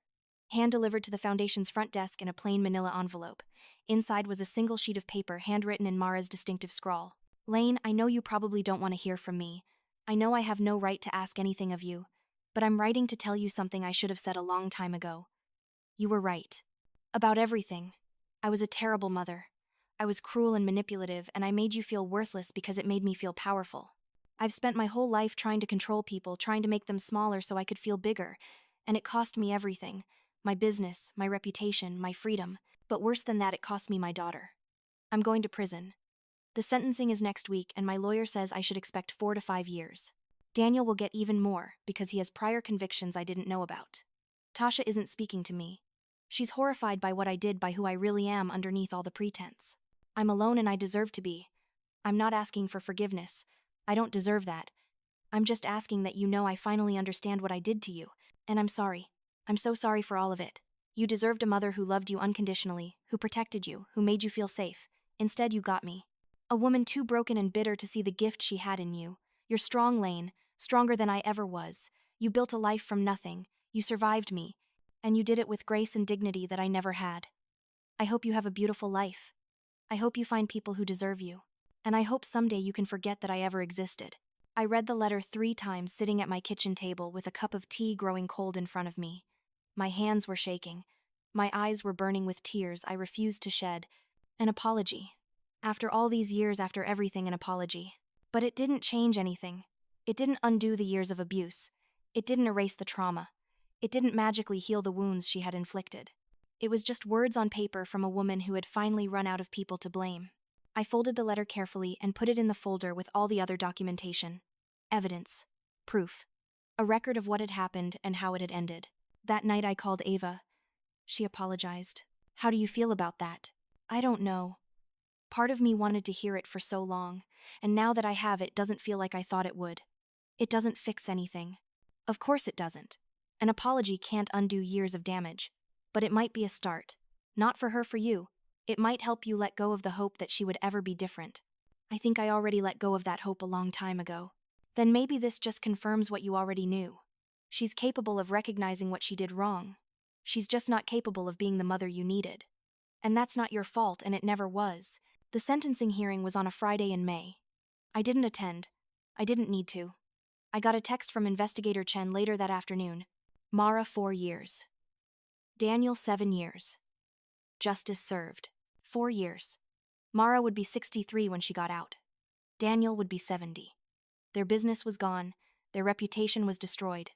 Speaker 1: Hand-delivered to the foundation's front desk in a plain manila envelope. Inside was a single sheet of paper handwritten in Mara's distinctive scrawl. Lane, I know you probably don't want to hear from me. I know I have no right to ask anything of you. But I'm writing to tell you something I should have said a long time ago. You were right. About everything. I was a terrible mother. I was cruel and manipulative, and I made you feel worthless because it made me feel powerful. I've spent my whole life trying to control people, trying to make them smaller so I could feel bigger, and it cost me everything. My business, my reputation, my freedom. But worse than that, it cost me my daughter. I'm going to prison. The sentencing is next week, and my lawyer says I should expect 4 to 5 years. Daniel will get even more, because he has prior convictions I didn't know about. Tasha isn't speaking to me. She's horrified by what I did, by who I really am underneath all the pretense. I'm alone and I deserve to be. I'm not asking for forgiveness. I don't deserve that. I'm just asking that you know I finally understand what I did to you, and I'm sorry. I'm so sorry for all of it. You deserved a mother who loved you unconditionally, who protected you, who made you feel safe. Instead, you got me. A woman too broken and bitter to see the gift she had in you. You're strong, Lane, stronger than I ever was. You built a life from nothing. You survived me. And you did it with grace and dignity that I never had. I hope you have a beautiful life. I hope you find people who deserve you. And I hope someday you can forget that I ever existed. I read the letter 3 times sitting at my kitchen table with a cup of tea growing cold in front of me. My hands were shaking. My eyes were burning with tears I refused to shed. An apology. After all these years, after everything, an apology. But it didn't change anything. It didn't undo the years of abuse. It didn't erase the trauma. It didn't magically heal the wounds she had inflicted. It was just words on paper from a woman who had finally run out of people to blame. I folded the letter carefully and put it in the folder with all the other documentation. Evidence. Proof. A record of what had happened and how it had ended. That night I called Ava. She apologized. How do you feel about that? I don't know. Part of me wanted to hear it for so long, and now that I have it doesn't feel like I thought it would. It doesn't fix anything. Of course it doesn't. An apology can't undo years of damage. But it might be a start. Not for her, for you. It might help you let go of the hope that she would ever be different. I think I already let go of that hope a long time ago. Then maybe this just confirms what you already knew. She's capable of recognizing what she did wrong. She's just not capable of being the mother you needed. And that's not your fault, and it never was. The sentencing hearing was on a Friday in May. I didn't attend. I didn't need to. I got a text from Investigator Chen later that afternoon. Mara 4 years. Daniel 7 years. Justice served. 4 years. Mara would be 63 when she got out. Daniel would be 70. Their business was gone, their reputation was destroyed.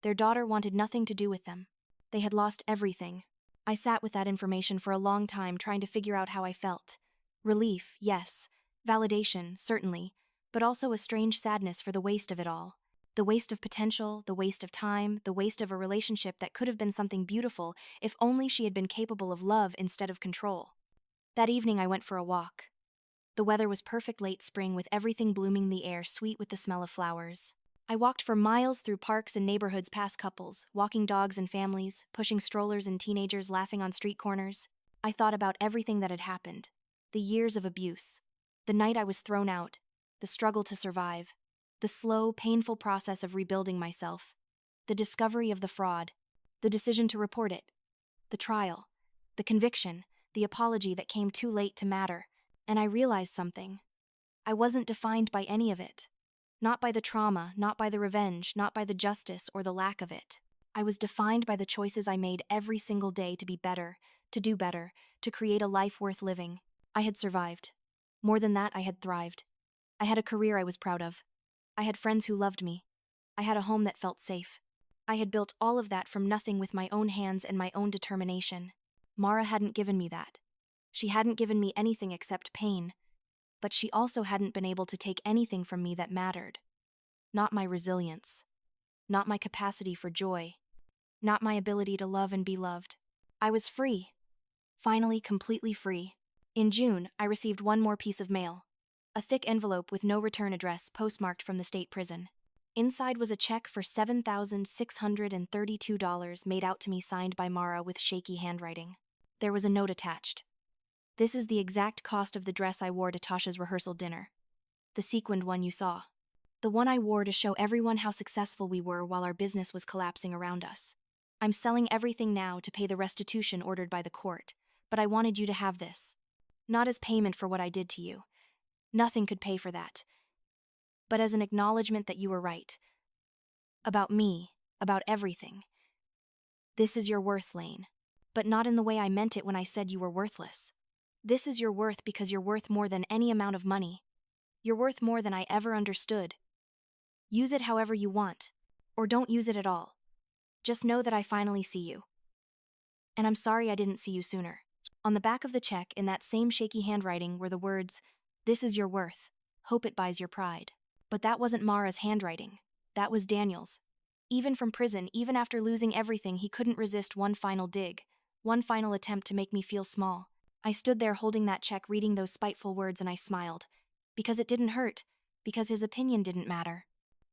Speaker 1: Their daughter wanted nothing to do with them. They had lost everything. I sat with that information for a long time trying to figure out how I felt. Relief, yes. Validation, certainly. But also a strange sadness for the waste of it all. The waste of potential, the waste of time, the waste of a relationship that could have been something beautiful if only she had been capable of love instead of control. That evening I went for a walk. The weather was perfect late spring with everything blooming, the air sweet with the smell of flowers. I walked for miles through parks and neighborhoods past couples, walking dogs and families, pushing strollers and teenagers laughing on street corners. I thought about everything that had happened. The years of abuse. The night I was thrown out. The struggle to survive. The slow, painful process of rebuilding myself. The discovery of the fraud. The decision to report it. The trial. The conviction. The apology that came too late to matter. And I realized something. I wasn't defined by any of it. Not by the trauma, not by the revenge, not by the justice or the lack of it. I was defined by the choices I made every single day to be better, to do better, to create a life worth living. I had survived. More than that, I had thrived. I had a career I was proud of. I had friends who loved me. I had a home that felt safe. I had built all of that from nothing with my own hands and my own determination. Mara hadn't given me that. She hadn't given me anything except pain. But she also hadn't been able to take anything from me that mattered. Not my resilience. Not my capacity for joy. Not my ability to love and be loved. I was free. Finally, completely free. In June, I received one more piece of mail. A thick envelope with no return address postmarked from the state prison. Inside was a check for $7,632 made out to me signed by Mara with shaky handwriting. There was a note attached. This is the exact cost of the dress I wore to Tasha's rehearsal dinner. The sequined one you saw. The one I wore to show everyone how successful we were while our business was collapsing around us. I'm selling everything now to pay the restitution ordered by the court, but I wanted you to have this. Not as payment for what I did to you. Nothing could pay for that. But as an acknowledgement that you were right. About me, about everything. This is your worth, Lane. But not in the way I meant it when I said you were worthless. This is your worth because you're worth more than any amount of money. You're worth more than I ever understood. Use it however you want, or don't use it at all. Just know that I finally see you. And I'm sorry I didn't see you sooner. On the back of the check, in that same shaky handwriting, were the words, "This is your worth. Hope it buys your pride." But that wasn't Mara's handwriting. That was Daniel's. Even from prison, even after losing everything, he couldn't resist one final dig, one final attempt to make me feel small. I stood there holding that check, reading those spiteful words, and I smiled. Because it didn't hurt. Because his opinion didn't matter.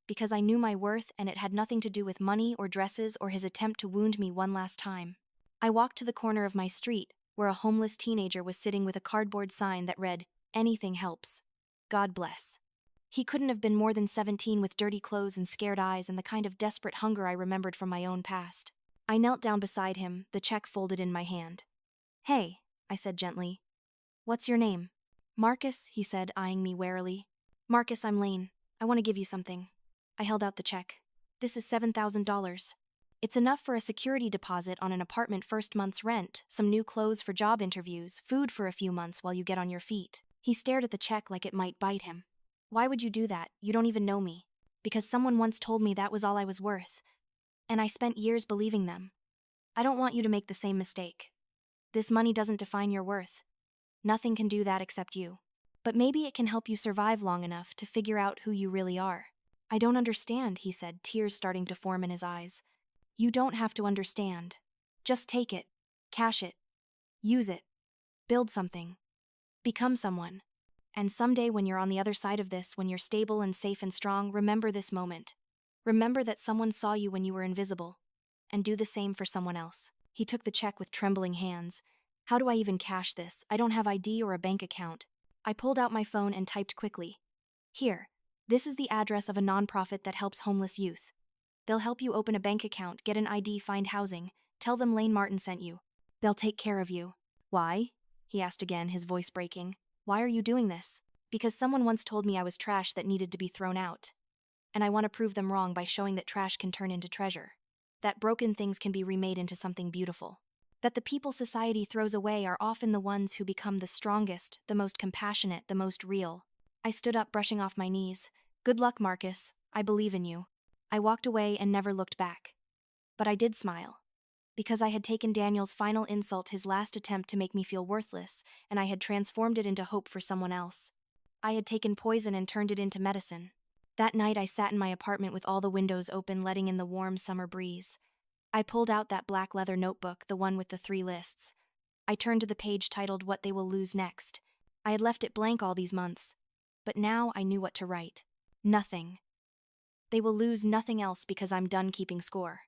Speaker 1: Because I knew my worth and it had nothing to do with money or dresses or his attempt to wound me one last time. I walked to the corner of my street, where a homeless teenager was sitting with a cardboard sign that read, "Anything helps. God bless." He couldn't have been more than 17 with dirty clothes and scared eyes and the kind of desperate hunger I remembered from my own past. I knelt down beside him, the check folded in my hand. "Hey," I said gently. "What's your name?" "Marcus," he said, eyeing me warily. "Marcus, I'm Lane. I want to give you something." I held out the check. "This is $7,000. It's enough for a security deposit on an apartment, first month's rent, some new clothes for job interviews, food for a few months while you get on your feet." He stared at the check like it might bite him. "Why would you do that? You don't even know me." "Because someone once told me that was all I was worth. And I spent years believing them. I don't want you to make the same mistake. This money doesn't define your worth. Nothing can do that except you. But maybe it can help you survive long enough to figure out who you really are." "I don't understand," he said, tears starting to form in his eyes. "You don't have to understand. Just take it. Cash it. Use it. Build something. Become someone. And someday when you're on the other side of this, when you're stable and safe and strong, remember this moment. Remember that someone saw you when you were invisible. And do the same for someone else." He took the check with trembling hands. "How do I even cash this? I don't have ID or a bank account." I pulled out my phone and typed quickly. "Here, this is the address of a nonprofit that helps homeless youth. They'll help you open a bank account, get an ID, find housing. Tell them Lane Martin sent you. They'll take care of you." "Why?" he asked again, his voice breaking. "Why are you doing this?" "Because someone once told me I was trash that needed to be thrown out. And I want to prove them wrong by showing that trash can turn into treasure. That broken things can be remade into something beautiful." That the people society throws away are often the ones who become the strongest, the most compassionate, the most real. I stood up, brushing off my knees. Good luck, Marcus. I believe in you. I walked away and never looked back. But I did smile. Because I had taken Daniel's final insult, his last attempt to make me feel worthless, and I had transformed it into hope for someone else. I had taken poison and turned it into medicine. That night I sat in my apartment with all the windows open, letting in the warm summer breeze. I pulled out that black leather notebook, the one with the 3 lists. I turned to the page titled "What They Will Lose Next." I had left it blank all these months. But now I knew what to write. Nothing. They will lose nothing else because I'm done keeping score.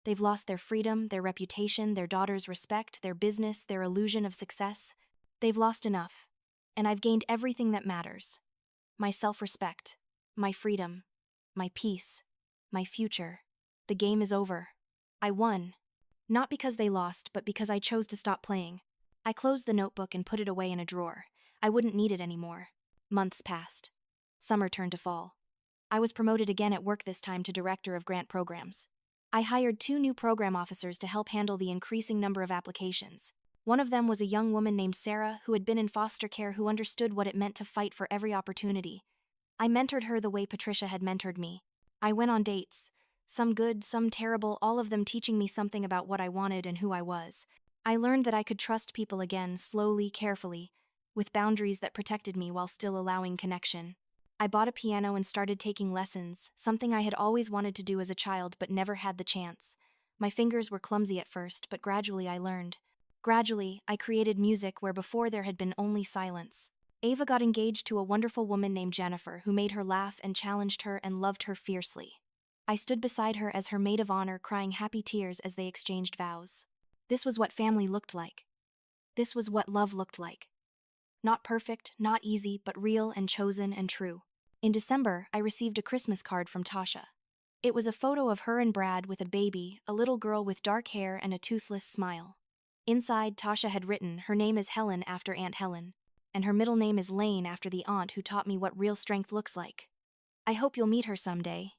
Speaker 1: They've lost their freedom, their reputation, their daughter's respect, their business, their illusion of success. They've lost enough. And I've gained everything that matters. My self-respect, my freedom, my peace, my future. The game is over. I won. Not because they lost, but because I chose to stop playing. I closed the notebook and put it away in a drawer. I wouldn't need it anymore. Months passed. Summer turned to fall. I was promoted again at work, this time to director of grant programs. I hired 2 new program officers to help handle the increasing number of applications. One of them was a young woman named Sarah who had been in foster care, who understood what it meant to fight for every opportunity. I mentored her the way Patricia had mentored me. I went on dates, some good, some terrible, all of them teaching me something about what I wanted and who I was. I learned that I could trust people again, slowly, carefully, with boundaries that protected me while still allowing connection. I bought a piano and started taking lessons, something I had always wanted to do as a child but never had the chance. My fingers were clumsy at first, but gradually I learned. Gradually, I created music where before there had been only silence. Ava got engaged to a wonderful woman named Jennifer, who made her laugh and challenged her and loved her fiercely. I stood beside her as her maid of honor, crying happy tears as they exchanged vows. This was what family looked like. This was what love looked like. Not perfect, not easy, but real and chosen and true. In December, I received a Christmas card from Tasha. It was a photo of her and Brad with a baby, a little girl with dark hair and a toothless smile. Inside, Tasha had written, "Her name is Helen after Aunt Helen, and her middle name is Lane after the aunt who taught me what real strength looks like. I hope you'll meet her someday.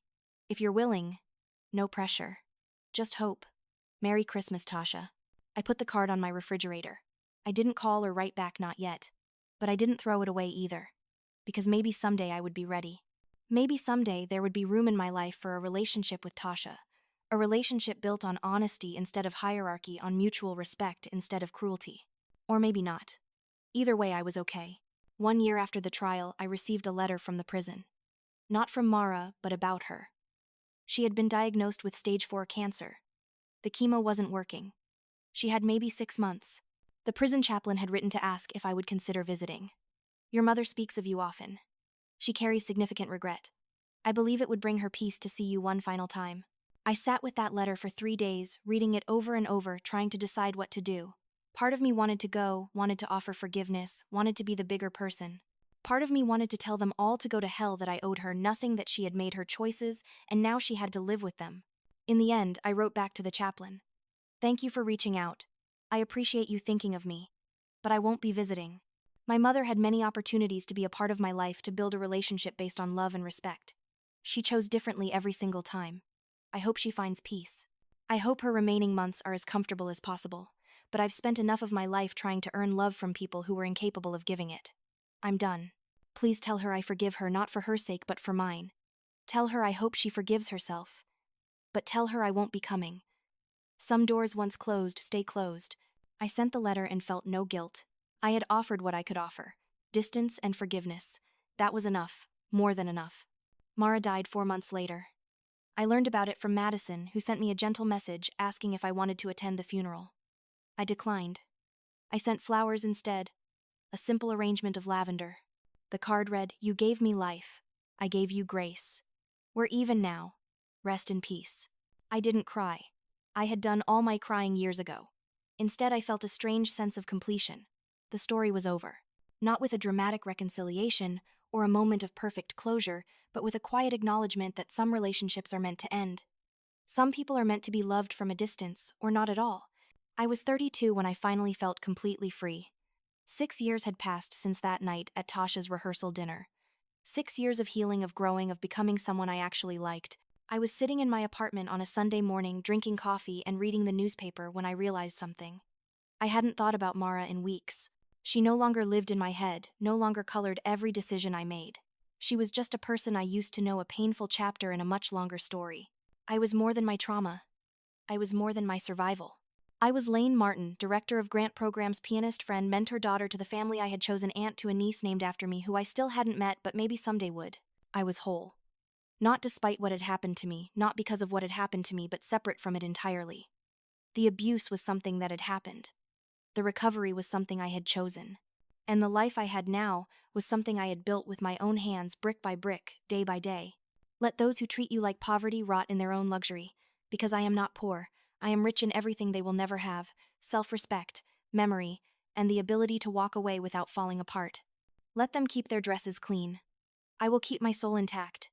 Speaker 1: If you're willing, no pressure. Just hope. Merry Christmas, Tasha." I put the card on my refrigerator. I didn't call or write back, not yet. But I didn't throw it away either. Because maybe someday I would be ready. Maybe someday there would be room in my life for a relationship with Tasha. A relationship built on honesty instead of hierarchy, on mutual respect instead of cruelty. Or maybe not. Either way, I was okay. 1 year after the trial, I received a letter from the prison. Not from Mara, but about her. She had been diagnosed with stage 4 cancer. The chemo wasn't working. She had maybe 6 months. The prison chaplain had written to ask if I would consider visiting. "Your mother speaks of you often. She carries significant regret. I believe it would bring her peace to see you one final time." I sat with that letter for 3 days, reading it over and over, trying to decide what to do. Part of me wanted to go, wanted to offer forgiveness, wanted to be the bigger person. Part of me wanted to tell them all to go to hell, that I owed her nothing, that she had made her choices, and now she had to live with them. In the end, I wrote back to the chaplain. "Thank you for reaching out. I appreciate you thinking of me. But I won't be visiting. My mother had many opportunities to be a part of my life, to build a relationship based on love and respect. She chose differently every single time. I hope she finds peace. I hope her remaining months are as comfortable as possible, but I've spent enough of my life trying to earn love from people who were incapable of giving it. I'm done. Please tell her I forgive her, not for her sake but for mine. Tell her I hope she forgives herself. But tell her I won't be coming. Some doors once closed stay closed." I sent the letter and felt no guilt. I had offered what I could offer. Distance and forgiveness. That was enough. More than enough. Mara died 4 months later. I learned about it from Madison, who sent me a gentle message asking if I wanted to attend the funeral. I declined. I sent flowers instead. A simple arrangement of lavender. The card read, "You gave me life. I gave you grace. We're even now. Rest in peace." I didn't cry. I had done all my crying years ago. Instead, I felt a strange sense of completion. The story was over. Not with a dramatic reconciliation or a moment of perfect closure, but with a quiet acknowledgement that some relationships are meant to end. Some people are meant to be loved from a distance, or not at all. I was 32 when I finally felt completely free. 6 years had passed since that night at Tasha's rehearsal dinner. 6 years of healing, of growing, of becoming someone I actually liked. I was sitting in my apartment on a Sunday morning, drinking coffee and reading the newspaper when I realized something. I hadn't thought about Mara in weeks. She no longer lived in my head, no longer colored every decision I made. She was just a person I used to know, a painful chapter in a much longer story. I was more than my trauma. I was more than my survival. I was Lane Martin, director of grant programs, pianist, friend, mentor, daughter to the family I had chosen, aunt to a niece named after me who I still hadn't met but maybe someday would. I was whole. Not despite what had happened to me, not because of what had happened to me, but separate from it entirely. The abuse was something that had happened. The recovery was something I had chosen. And the life I had now was something I had built with my own hands, brick by brick, day by day. Let those who treat you like poverty rot in their own luxury. Because I am not poor, I am rich in everything they will never have: self-respect, memory, and the ability to walk away without falling apart. Let them keep their dresses clean. I will keep my soul intact.